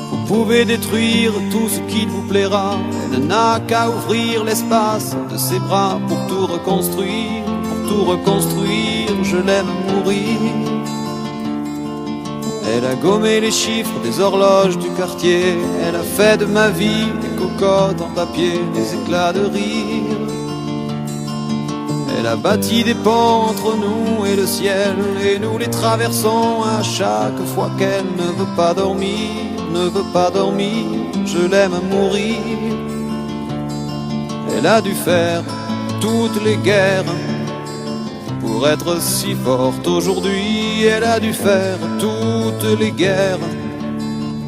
Vous pouvez détruire tout ce qui vous plaira, elle n'a qu'à ouvrir l'espace de ses bras pour tout reconstruire, pour tout reconstruire. Je l'aime à mourir. Elle a gommé les chiffres des horloges du quartier, elle a fait de ma vie des cocottes en papier, des éclats de rire. Elle a bâti des ponts entre nous et le ciel, et nous les traversons à chaque fois qu'elle ne veut pas dormir, ne veut pas dormir. Je l'aime à mourir. Elle a dû faire toutes les guerres pour être si forte aujourd'hui. Elle a dû faire toutes les guerres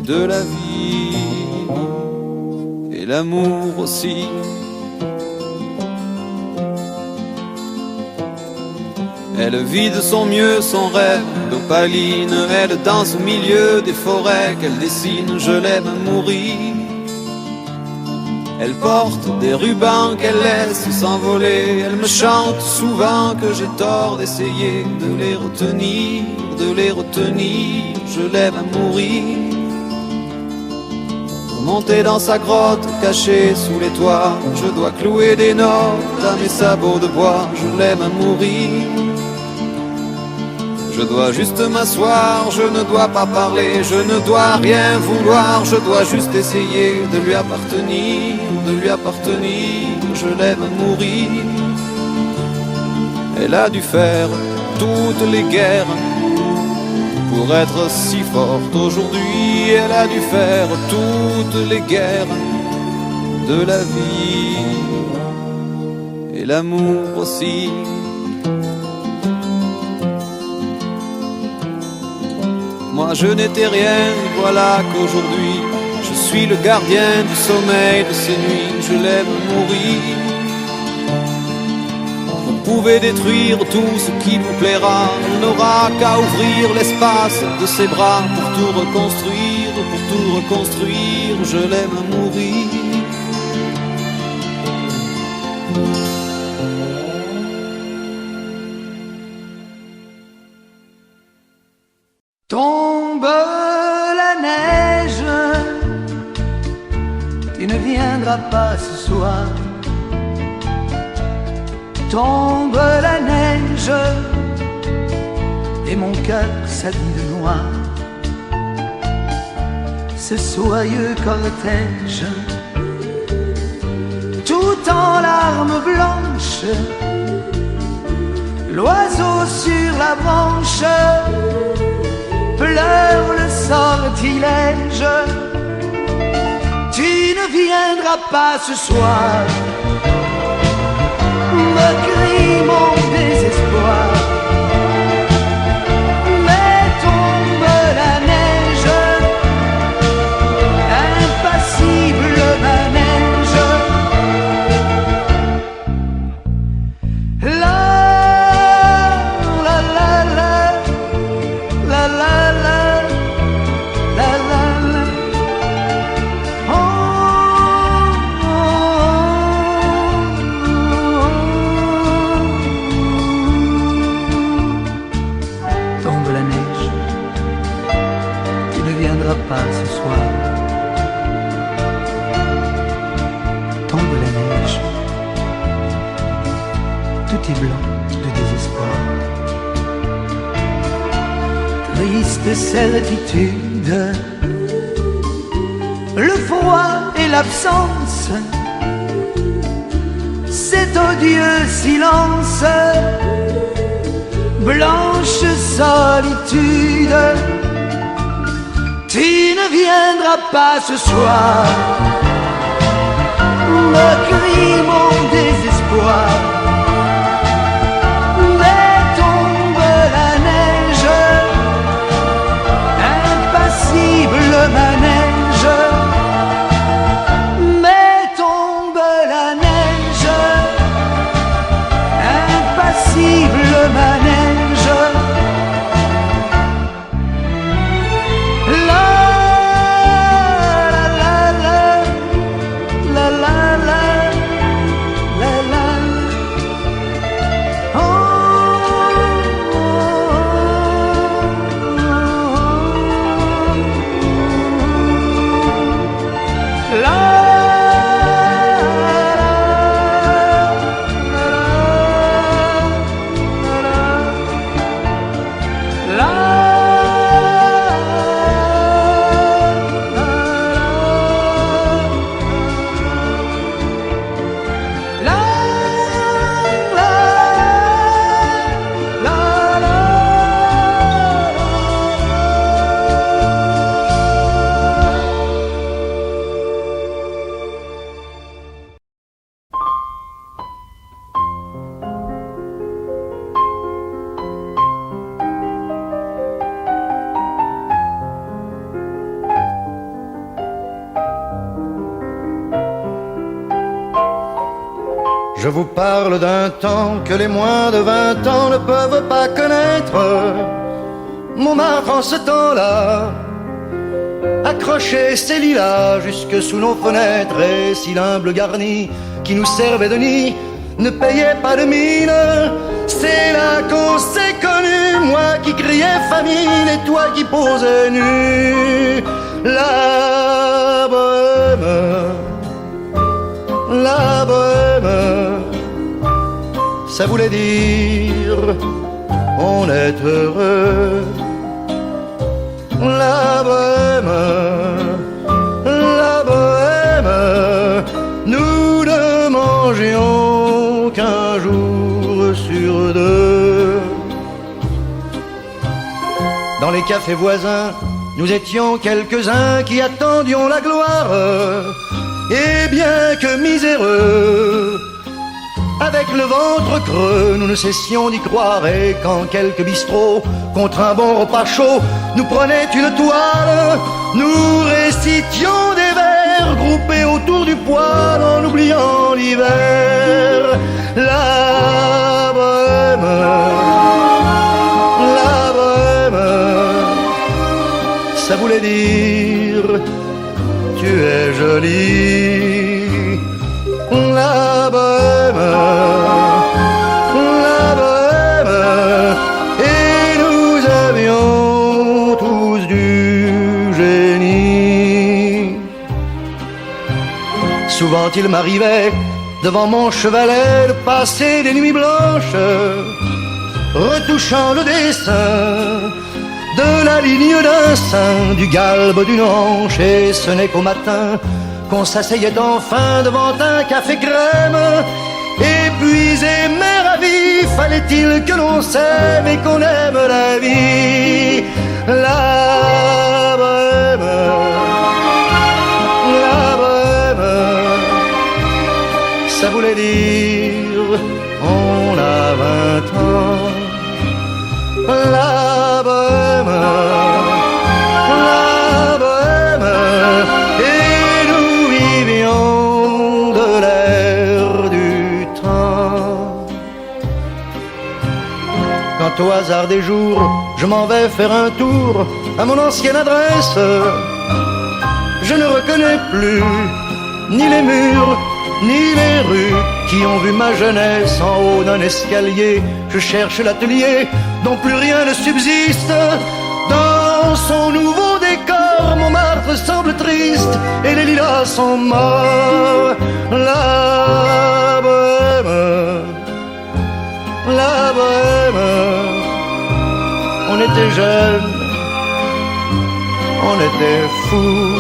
de la vie et l'amour aussi. Elle vit de son mieux son rêve d'opaline, elle danse au milieu des forêts qu'elle dessine. Je l'aime à mourir. Elle porte des rubans qu'elle laisse s'envoler, elle me chante souvent que j'ai tort d'essayer de les retenir, de les retenir. Je l'aime à mourir. Pour monter dans sa grotte cachée sous les toits, je dois clouer des notes à mes sabots de bois. Je l'aime à mourir. Je dois juste m'asseoir, je ne dois pas parler, je ne dois rien vouloir, je dois juste essayer de lui appartenir, je l'aime mourir. Elle a dû faire toutes les guerres pour être si forte aujourd'hui, elle a dû faire toutes les guerres de la vie et l'amour aussi. Moi je n'étais rien, voilà qu'aujourd'hui je suis le gardien du sommeil de ces nuits, je l'aime mourir. Vous pouvez détruire tout ce qui vous plaira, on n'aura qu'à ouvrir l'espace de ses bras pour tout reconstruire, je l'aime mourir. Tombe la neige, tu ne viendras pas ce soir. Tombe la neige, et mon cœur s'habille de noir. Ce soyeux cortège, tout en larmes blanches, l'oiseau sur la branche pleure le sortilège. Tu ne viendras pas ce soir, me crie mon désespoir. Mais tombe la neige, impassible manège. La la la la la la la la la la. Oh, oh, oh. Tombe la neige, tu ne viendras pas ce soir. Tombe la neige, tout est blanc de désespoir. Triste certitude, le froid et l'absence, cet odieux silence, blanche solitude. Tu ne viendras pas ce soir, me crie mon désespoir. Mais tombe la neige, impassible manège. Mais tombe la neige, impassible manège. La la la la la la la la la. Oh, oh, oh. La Je vous parle d'un temps que les moins de 20 ans ne peuvent pas connaître. Montmartre en ce temps-là accrochait ses lilas jusque sous nos fenêtres, et si l'humble garni qui nous servait de nid ne payait pas de mine, c'est là qu'on s'est connus, moi qui criais famine et toi qui posais nu. La bohème, la bohème, ça voulait dire on est heureux. café voisin, nous étions quelques-uns qui attendions la gloire. Et bien que miséreux, avec le ventre creux, nous ne cessions d'y croire. Et quand quelques bistrots, contre un bon repas chaud, nous prenaient une toile, nous récitions des vers groupés autour du poêle en oubliant l'hiver. La bohème, ça voulait dire tu es jolie. La bohème, et nous avions tous du génie. Souvent il m'arrivait devant mon chevalet de passer des nuits blanches, retouchant le dessin de la ligne d'un sein, du galbe d'une hanche. Et ce n'est qu'au matin qu'on s'asseyait enfin devant un café crème. Épuisé mais ravi, fallait-il que l'on s'aime et qu'on aime la vie. La bohème, ça voulait dire on a 20 ans. La bohème, et nous vivions de l'air du temps. Quand au hasard des jours, je m'en vais faire un tour à mon ancienne adresse, je ne reconnais plus ni les murs, ni les rues qui ont vu ma jeunesse en haut d'un escalier. Je cherche l'atelier dont plus rien ne subsiste. Dans son nouveau décor, Montmartre semble triste et les lilas sont morts. La bohème, on était jeunes, on était fous.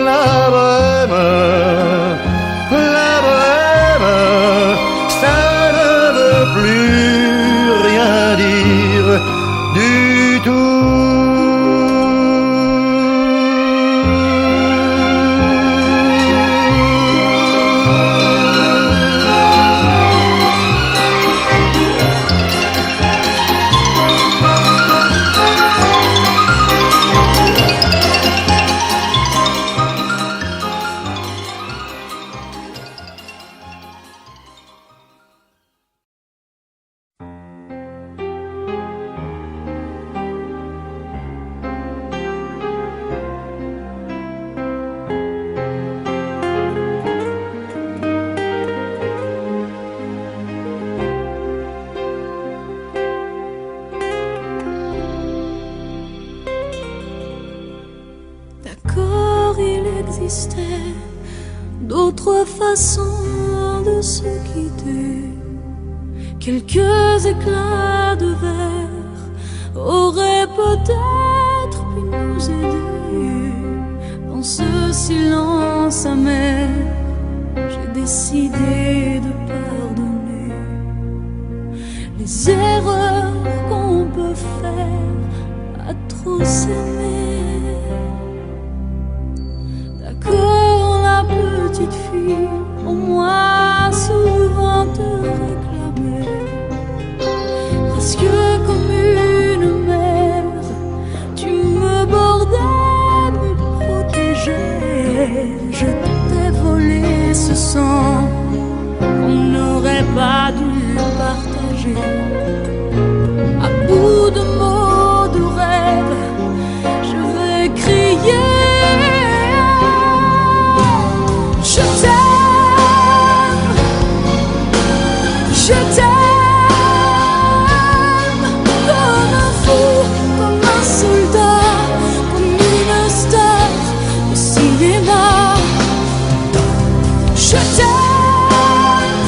La bohème, ça ne veut plus rien dire du tout. D'autres façons de se quitter, quelques éclats de verre auraient peut-être pu nous aider. Dans ce silence amer, j'ai décidé de pardonner les erreurs qu'on peut faire à trop s'aimer. D'accord, la petite fille, au moins souvent te réclamait, presque comme une mère, tu me bordais, me protégeais. Je t'ai volé ce sang qu'on n'aurait pas dû partager. À bout de mots, de rêves, je vais crier. Je t'aime, je t'aime, comme un fou, comme un soldat, comme une star au cinéma. Je t'aime,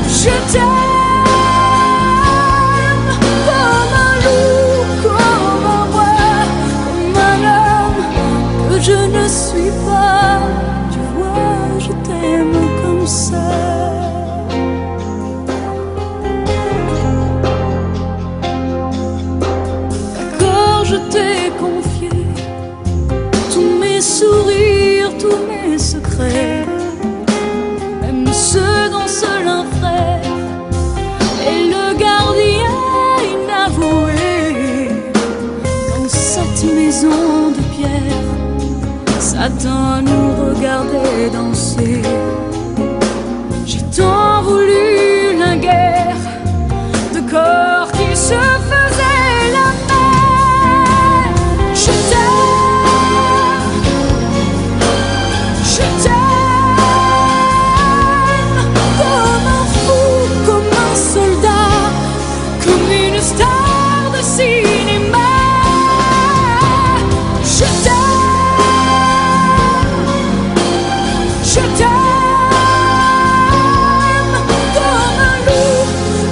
je t'aime, comme un loup, comme un roi, comme un homme que je ne suis pas. Je t'aime comme ça. secrets, même ceux dont seul un frère est le gardien inavoué. Dans cette maison de pierre, Satan nous regardait danser. J'ai tant voulu la guerre de corps qui se faisaient la paix. Je t'aime, je t'aime, comme un fou, comme un soldat, comme une star de cinéma. Je t'aime, je t'aime, comme un loup,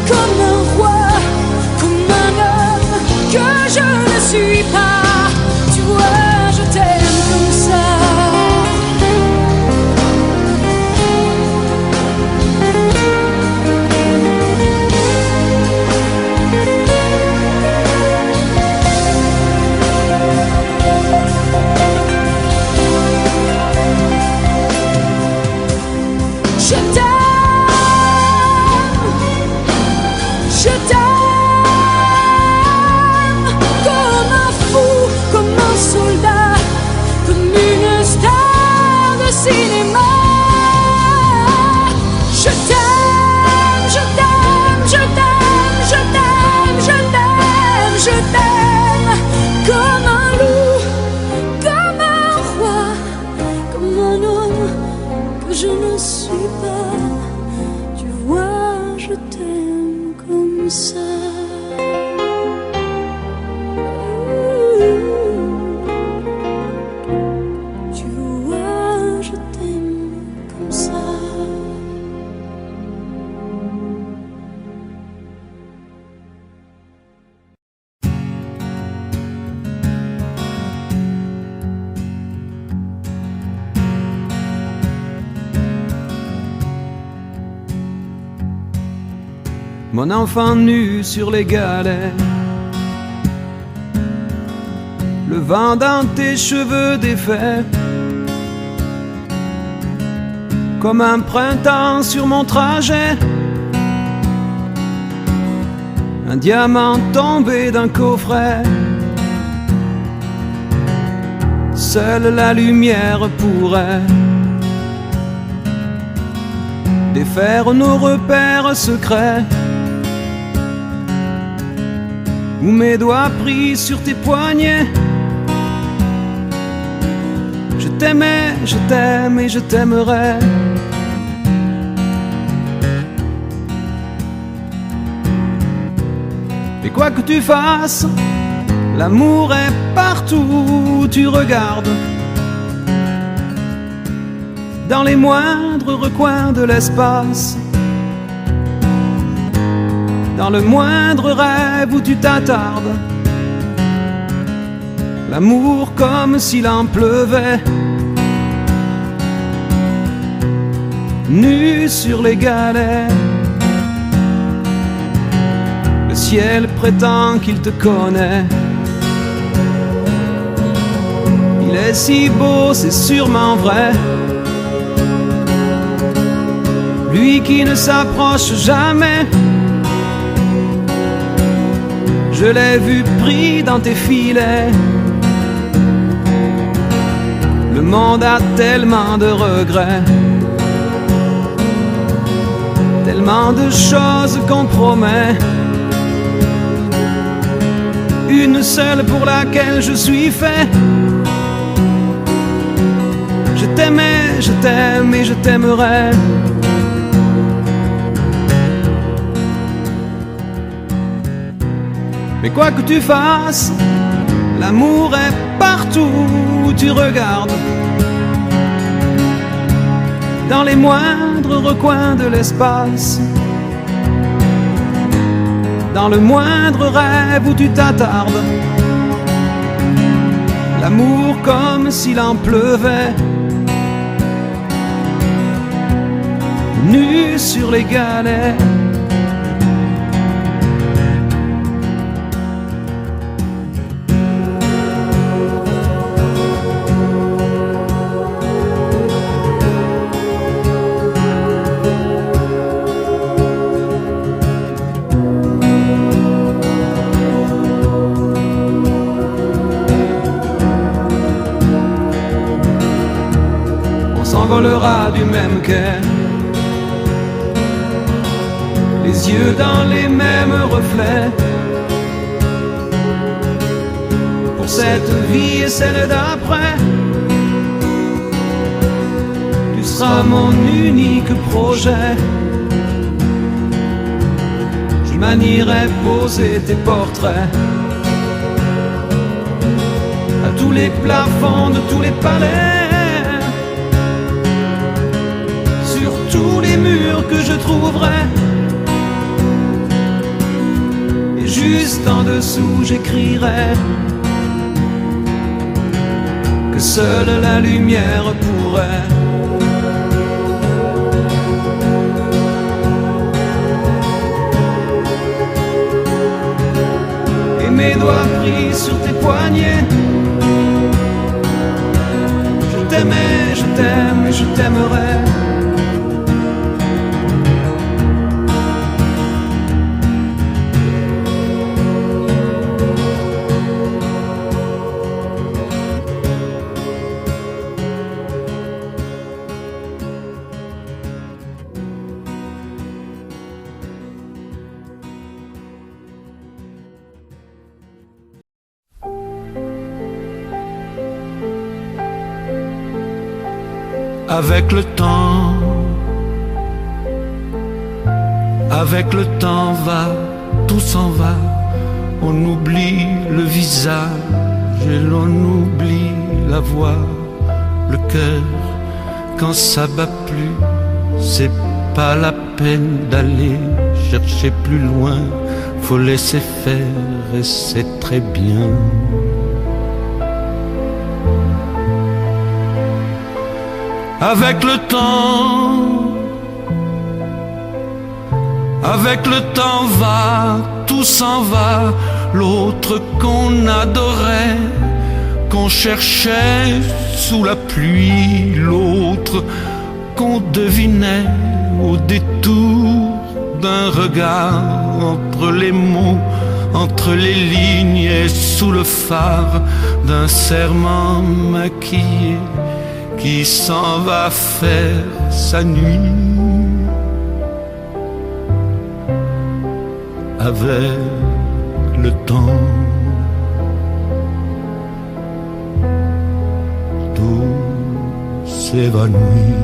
comme un roi, comme un homme que je ne suis pas. Tu vois, je t'aime comme ça. Je t'aime, comme un fou, comme un soldat, comme une star de cinéma. Je t'aime, je t'aime, je t'aime, je t'aime, je t'aime, je t'aime, comme un loup, comme un roi, comme un homme que je ne suis pas. Tu vois, je t'aime comme ça. Tu vois, je t'aime comme ça. Mon enfant nu sur les galets, le vent dans tes cheveux défaits, comme un printemps sur mon trajet, un diamant tombé d'un coffret. Seule la lumière pourrait défaire nos repères secrets, où mes doigts pris sur tes poignets. Je t'aimais, je t'aime et je t'aimerai. Et quoi que tu fasses, l'amour est partout où tu regardes, dans les moindres recoins de l'espace, dans le moindre rêve où tu t'attardes. L'amour comme s'il en pleuvait, nu sur les galets. Le ciel prétend qu'il te connaît. Il est si beau, c'est sûrement vrai. Lui qui ne s'approche jamais, je l'ai vu pris dans tes filets. Le monde a tellement de regrets, tellement de choses qu'on promet. Une seule pour laquelle je suis fait. Je t'aimais, je t'aime et je t'aimerai. Mais quoi que tu fasses, l'amour est partout où tu regardes, dans les moindres recoins de l'espace, dans le moindre rêve où tu t'attardes. L'amour comme s'il en pleuvait, nu sur les galets. s'envolera du même quai, les yeux dans les mêmes reflets. Pour cette vie et celle d'après, tu seras mon unique projet. Je manierai poser tes portraits à tous les plafonds de tous les palais, sur tous les murs que je trouverai. Et juste en dessous j'écrirai que seule la lumière pourrait et mes doigts pris sur tes poignets. Je t'aimais, je t'aime et je t'aimerai. Avec le temps va, tout s'en va. On oublie le visage et l'on oublie la voix. Le cœur, quand ça bat plus, c'est pas la peine d'aller chercher plus loin. Faut laisser faire et c'est très bien. Avec le temps va, tout s'en va. L'autre qu'on adorait, qu'on cherchait sous la pluie, l'autre qu'on devinait au détour d'un regard, entre les mots, entre les lignes et sous le phare d'un serment maquillé qui s'en va faire sa nuit. Avec le temps, tout s'évanouit.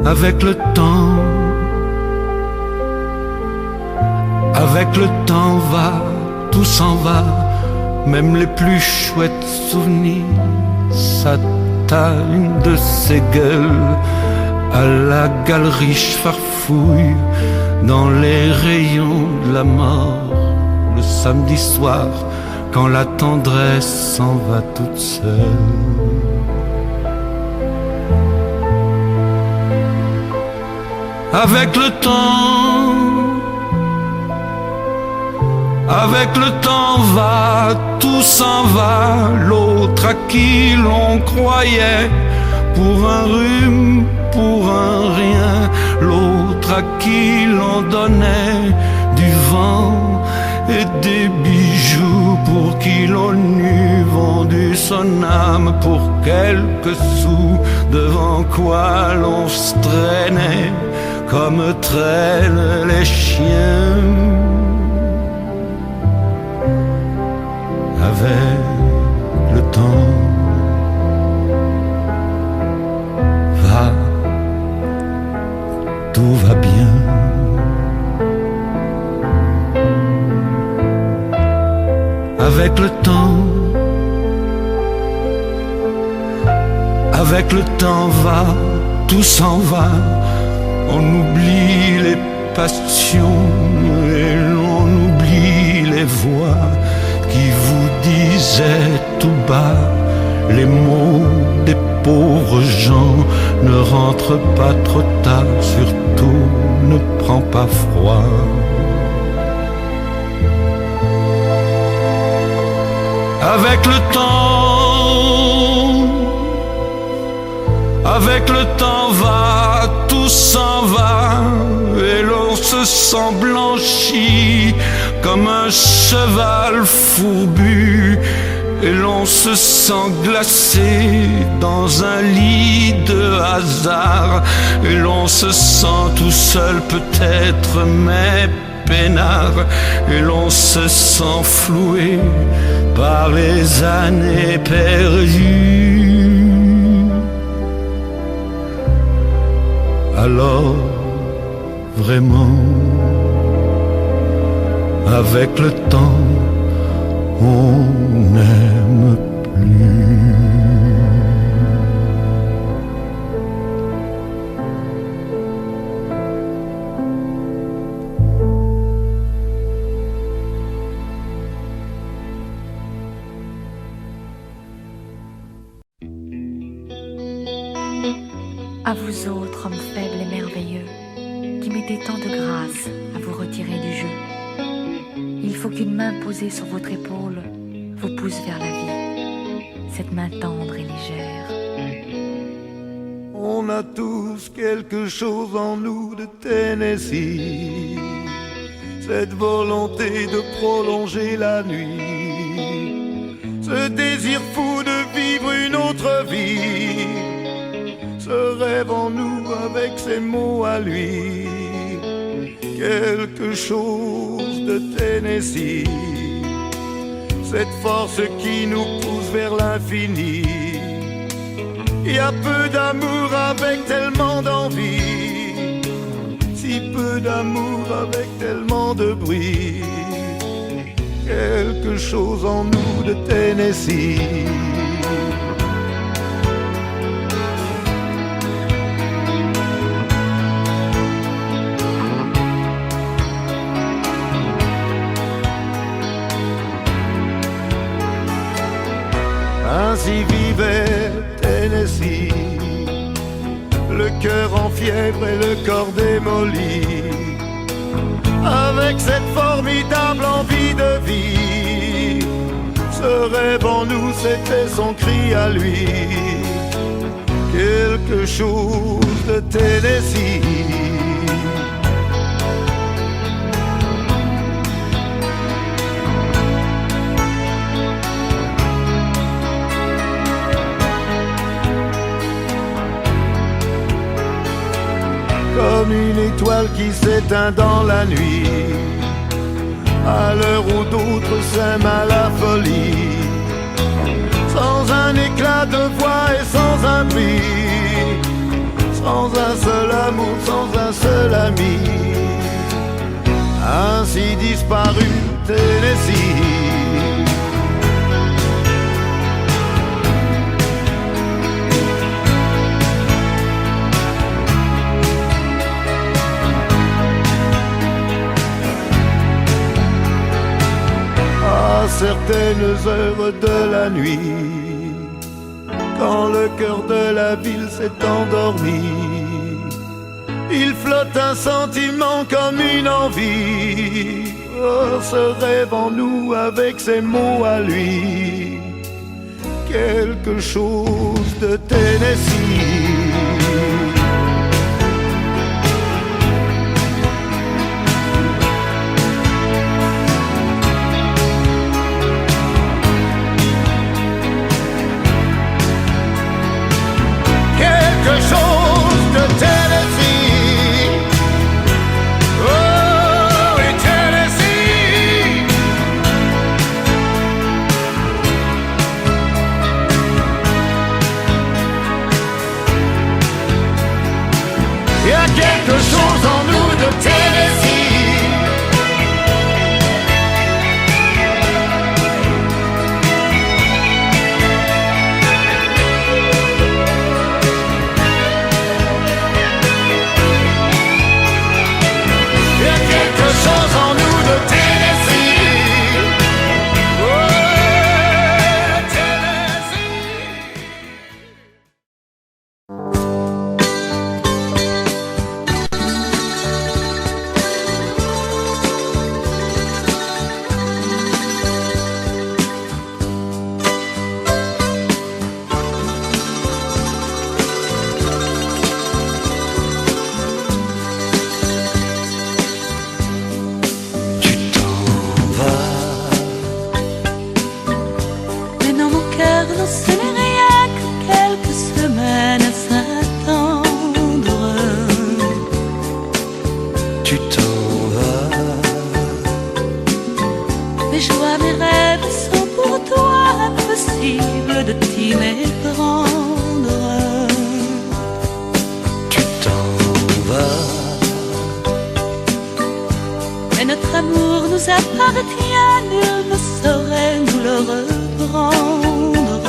Avec le temps va, tout s'en va. Même les plus chouettes souvenirs s'atteignent de ces gueules. À la galerie farfouille dans les rayons de la mort. Le samedi soir, quand la tendresse s'en va toute seule. Avec le temps va, tout s'en va. L'autre à qui l'on croyait pour un rhume, pour un rien. L'autre à qui l'on donnait du vent et des bijoux, pour qui l'on eût vendu son âme pour quelques sous, devant quoi l'on se traînait comme traînent les chiens. Avec le temps va, tout va bien. Avec le temps va, tout s'en va. On oublie les passions et l'on oublie les voix qui vous disaient tout bas les mots des pauvres gens. Ne rentre pas trop tard, surtout ne prends pas froid. Avec le temps va, tout s'en va, et l'on se sent blanchi comme un cheval fourbu et l'on se sent glacé dans un lit de hasard, et l'on se sent tout seul peut-être mais peinard, et l'on se sent floué par les années perdues. Alors vraiment, avec le temps, on n'aime plus. À vous autres, hommes faibles et merveilleux, qui mettez tant de grâce à vous retirer du jeu, il faut qu'une main posée sur votre épaule vous pousse vers la vie, cette main tendre et légère. On a tous quelque chose en nous de Tennessee, cette volonté de prolonger la nuit, ce désir fou de vivre une autre vie, ce rêve en nous avec ses mots à lui, quelque chose de Tennessee, cette force qui nous pousse vers l'infini. Il y a peu d'amour avec tellement d'envie, si peu d'amour avec tellement de bruit, quelque chose en nous de Tennessee. Ainsi vivait Tennessee, le cœur en fièvre et le corps démoli, avec cette formidable envie de vie. Ce rêve en nous, c'était son cri à lui, quelque chose de Tennessee. Comme une étoile qui s'éteint dans la nuit, à l'heure où d'autres s'aiment à la folie, sans un éclat de voix et sans un bruit, sans un seul amour, sans un seul ami, ainsi disparu Tennessee. Certaines heures de la nuit, quand le cœur de la ville s'est endormi, il flotte un sentiment comme une envie. Oh, ce rêve en nous avec ses mots à lui, quelque chose de Tennessee. Quelque chose de Tennessee. Oh, et Tennessee. Il y a quelque chose en nous de Tennessee. rêves sont pour toi impossibles de t'y méprendre. Tu t'en vas. Et notre amour nous appartient, nul ne saurait nous le reprendre.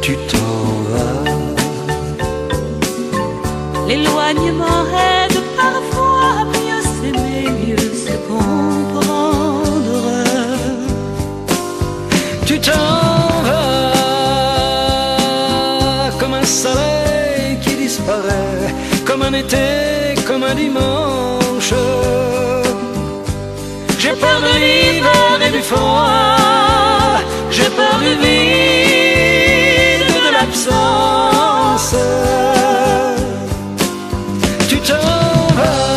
Tu t'en vas. L'éloignement aide parfois à mieux s'aimer, mieux se comprendre. Tu t'en vas comme un soleil qui disparaît, comme un été, comme un dimanche. J'ai peur de l'hiver et du froid, j'ai peur du vide, de l'absence. Tu t'en vas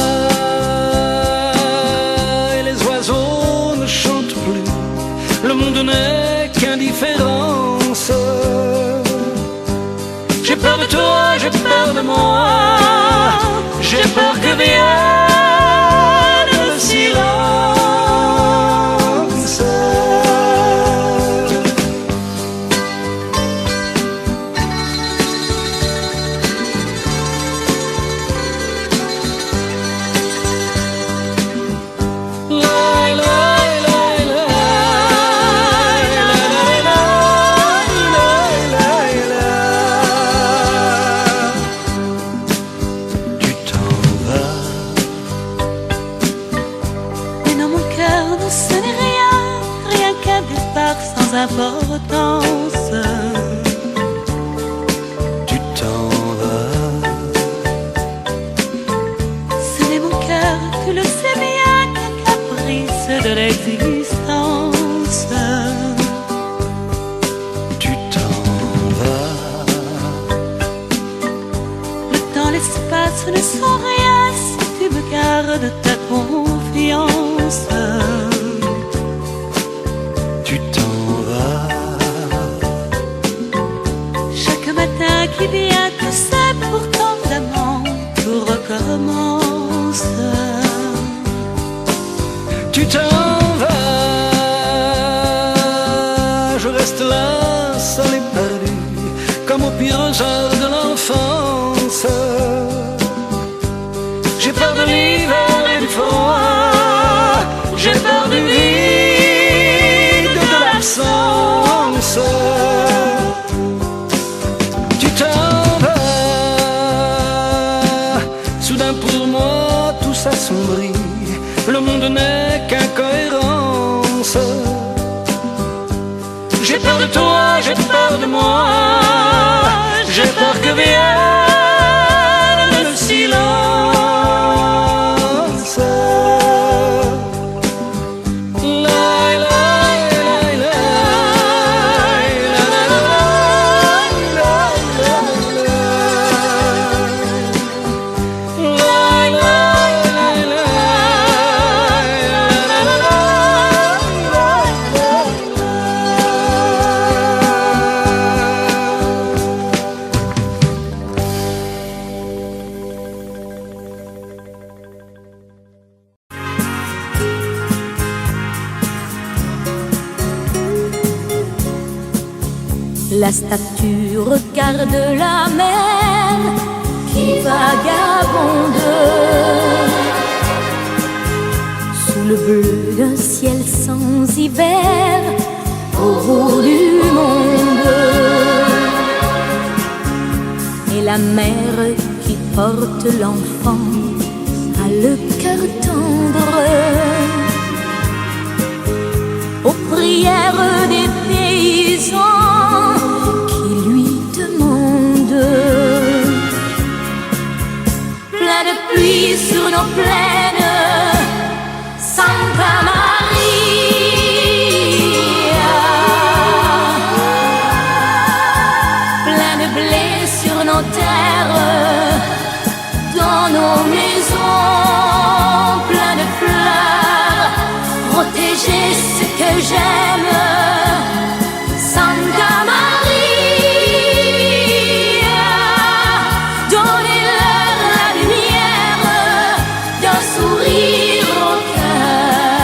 et les oiseaux ne chantent plus, le monde n'est qu'indifférence. J'ai peur de toi, j'ai peur de moi, j'ai peur que vienne le silence. Sans importance. Tu t'en vas. Ce n'est mon cœur, tu le sais bien, qu'un caprice de l'existence. Tu t'en vas. Le temps, l'espace ne sont rien si tu me gardes ta confiance. Tu t'en vas. Chaque matin qui vient, tu sais pourtant vraiment tout recommence. Tu t'en vas, je reste là, seul et perdu, comme au pire jour de l'enfance. J'ai peur de l'hiver et du froid, j'ai peur du vide, de l'absence. Tu t'en vas, soudain pour moi tout s'assombrit, le monde n'est qu'incohérence. J'ai peur de toi, j'ai peur de moi, j'ai peur que vienne le silence. La statue regarde la mer qui vagabonde sous le bleu d'un ciel sans hiver au bout du monde. Et la mère qui porte l'enfant a le cœur tendre aux prières des paysans qui lui demandent. Plein de pluie sur nos plaines, Santa Maria. Plein de blé sur nos terres, dans nos maisons, plein de fleurs, protéger ce que j'aime, Santa Maria. Donnez-leur la lumière d'un sourire au cœur.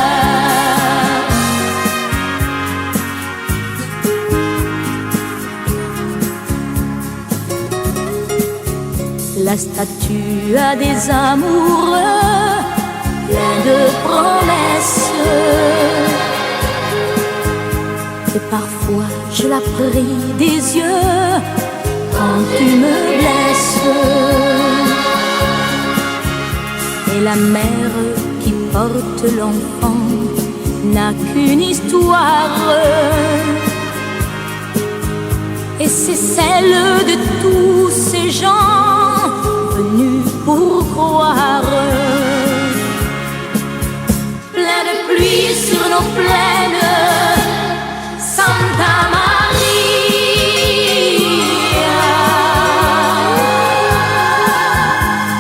la statue à des amoureux pleins de promesses. Et parfois je la prie des yeux quand tu me blesses. Et la mère qui porte l'enfant n'a qu'une histoire, et c'est celle de tous ces gens venus pour croire. Plein de pluie sur nos plaines, Santa Maria.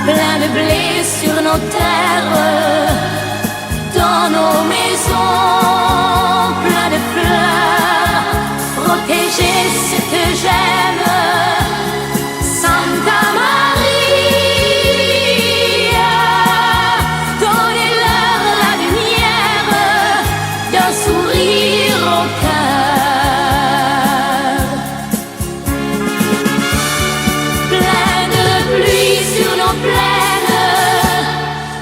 Plein de blé sur nos terres, dans nos maisons, plein de fleurs, protéger ce que j'aime, Santa Maria. Donnez-leur la lumière d'un sourire au cœur. Plein de pluie sur nos plaines,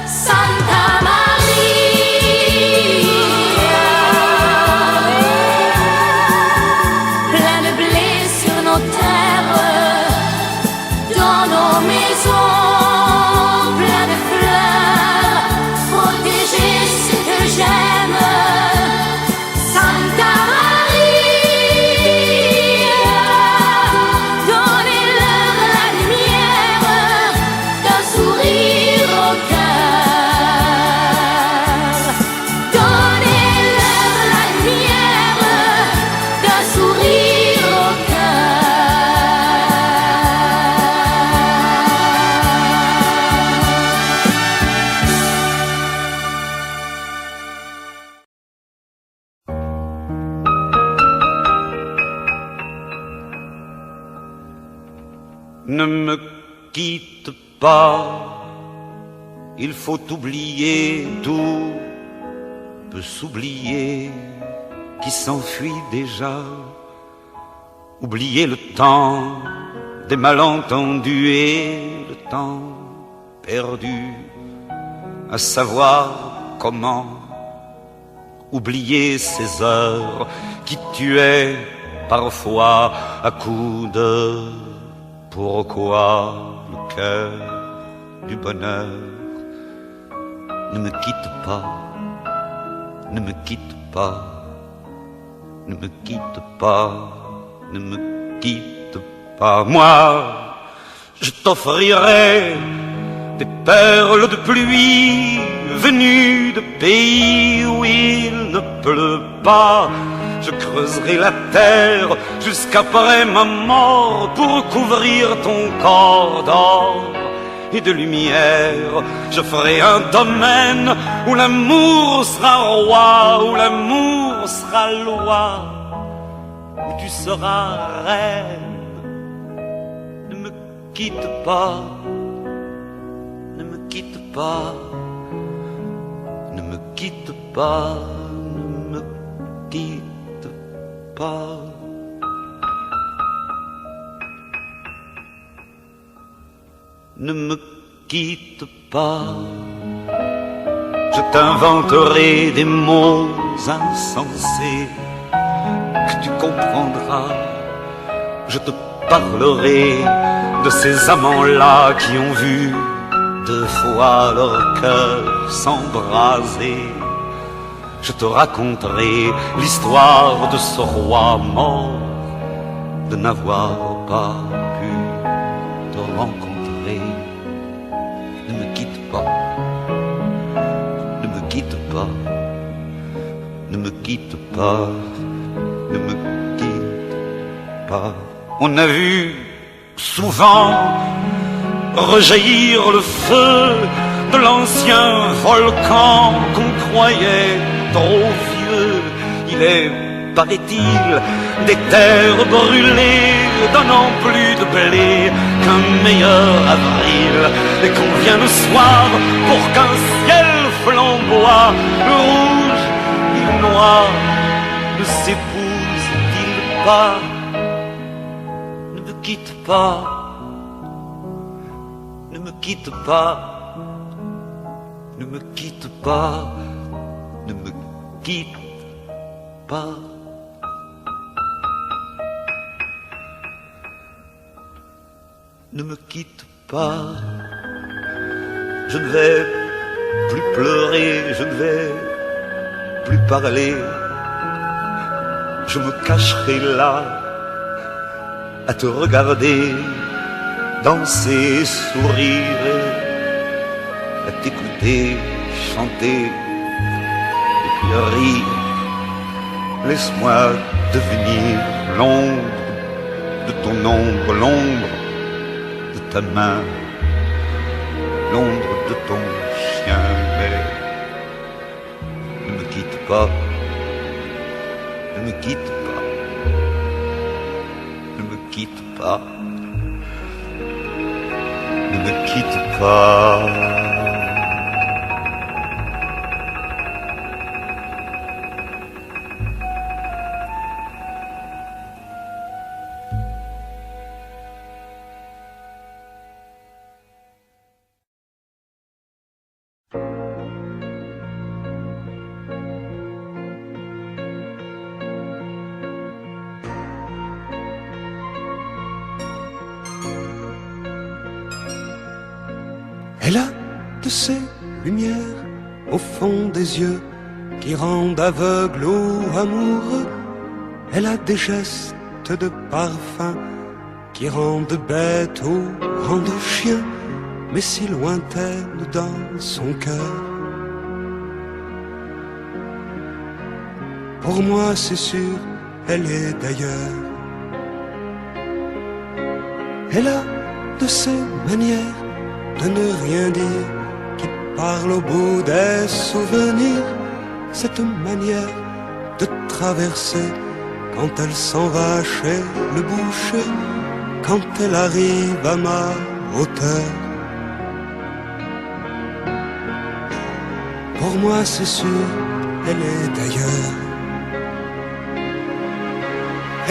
Santa Maria. Plein de blé sur nos terres, dans nos maisons, plein de fleurs, protéger ce que j'aime, Santa Maria. Donnez-leur la lumière d'un sourire au cœur. Donnez-leur la lumière d'un sourire au Ne me quitte pas, il faut oublier, tout peut s'oublier qui s'enfuit déjà. Oublier le temps des malentendus et le temps perdu à savoir comment. Oublier ces heures qui tuaient parfois à coups de pourquoi le cœur du bonheur. Ne me quitte pas, ne me quitte pas, ne me quitte pas, ne me quitte pas. Moi, je t'offrirai des perles de pluie venues de pays où il ne pleut pas. Je creuserai la terre jusqu'après ma mort pour couvrir ton corps d'or et de lumière. Je ferai un domaine où l'amour sera roi, où l'amour sera loi, où tu seras reine. Ne me quitte pas, ne me quitte pas, ne me quitte pas, ne me quitte pas. Ne me quitte pas, je t'inventerai des mots insensés que tu comprendras. Je te parlerai de ces amants-là qui ont vu 2 fois leur cœur s'embraser. Je te raconterai l'histoire de ce roi mort, de n'avoir pas pu te rencontrer. Ne me quitte pas, ne me quitte pas, ne me quitte pas, ne me quitte pas. On a vu souvent rejaillir le feu de l'ancien volcan qu'on croyait trop vieux. Il est, paraît-il, des terres brûlées donnant plus de blé qu'un meilleur avril, et qu'on vient le soir pour qu'un ciel flamboie. Le rouge et le noir ne s'épousent-ils pas? Ne me quitte pas, quitte pas, ne me quitte pas, ne me quitte pas. Ne me quitte pas, je ne vais plus pleurer, je ne vais plus parler, je me cacherai là à te regarder danser, sourire, à t'écouter chanter et puis rire. Laisse-moi devenir l'ombre de ton ombre, l'ombre de ta main, l'ombre de ton chien, mais ne me quitte pas, ne me quitte pas, ne me quitte pas, ne me quitte pas. Elle a de ces lumières au fond des yeux qui rendent aveugle ou amoureux. Elle a des gestes de parfum qui rendent bête ou rendent chien, mais si lointaine dans son cœur. Pour moi c'est sûr, elle est d'ailleurs. Elle a de ces manières de ne rien dire, qui parle au bout des souvenirs, cette manière de traverser quand elle s'en va chez le boucher, quand elle arrive à ma hauteur. Pour moi c'est sûr, elle est d'ailleurs.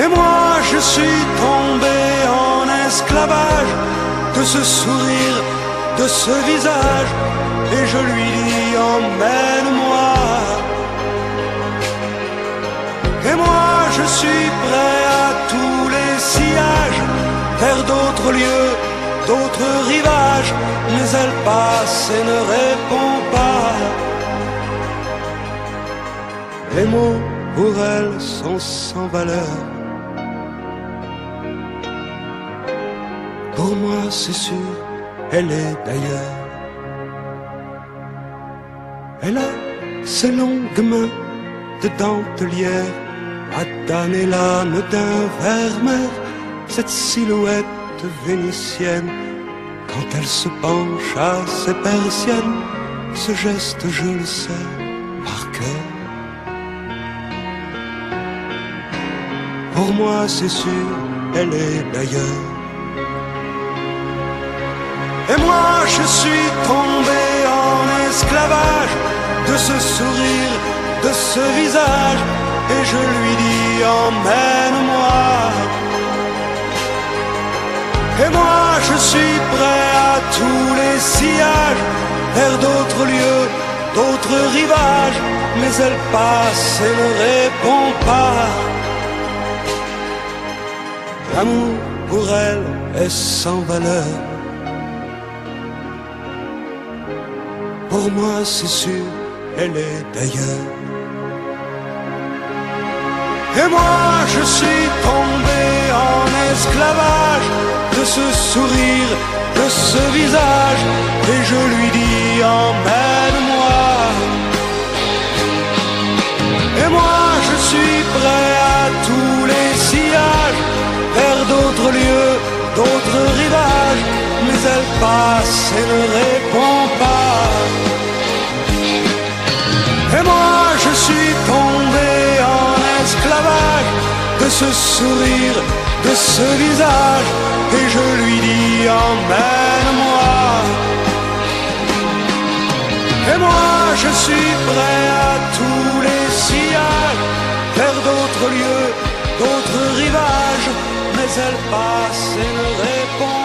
Et moi je suis tombé en esclavage de ce sourire, de ce visage, et je lui dis emmène-moi. Et moi je suis prêt à tous les sillages, vers d'autres lieux, d'autres rivages, mais elle passe et ne répond pas. Les mots pour elle sont sans valeur. Pour moi c'est sûr, elle est d'ailleurs. Elle a ses longues mains de dentelière à damner l'âme d'un vermeer, cette silhouette vénitienne quand elle se penche à ses persiennes, ce geste je le sais par cœur. Pour moi c'est sûr, elle est d'ailleurs. Et moi je suis tombé en esclavage de ce sourire, de ce visage, et je lui dis emmène-moi. Et moi je suis prêt à tous les sillages, vers d'autres lieux, d'autres rivages, mais elle passe et ne répond pas. L'amour pour elle est sans valeur. Pour moi c'est sûr, elle est d'ailleurs. Et moi je suis tombé en esclavage de ce sourire, de ce visage, et je lui dis emmène-moi. Et moi je suis prêt à tous les sillages, vers d'autres lieux, d'autres rivages, mais elle passe et ne répond pas. Et moi je suis tombé en esclavage de ce sourire, de ce visage, et je lui dis emmène-moi. Et moi je suis prêt à tous les sillages, vers d'autres lieux, d'autres rivages, mais elle passe et ne répond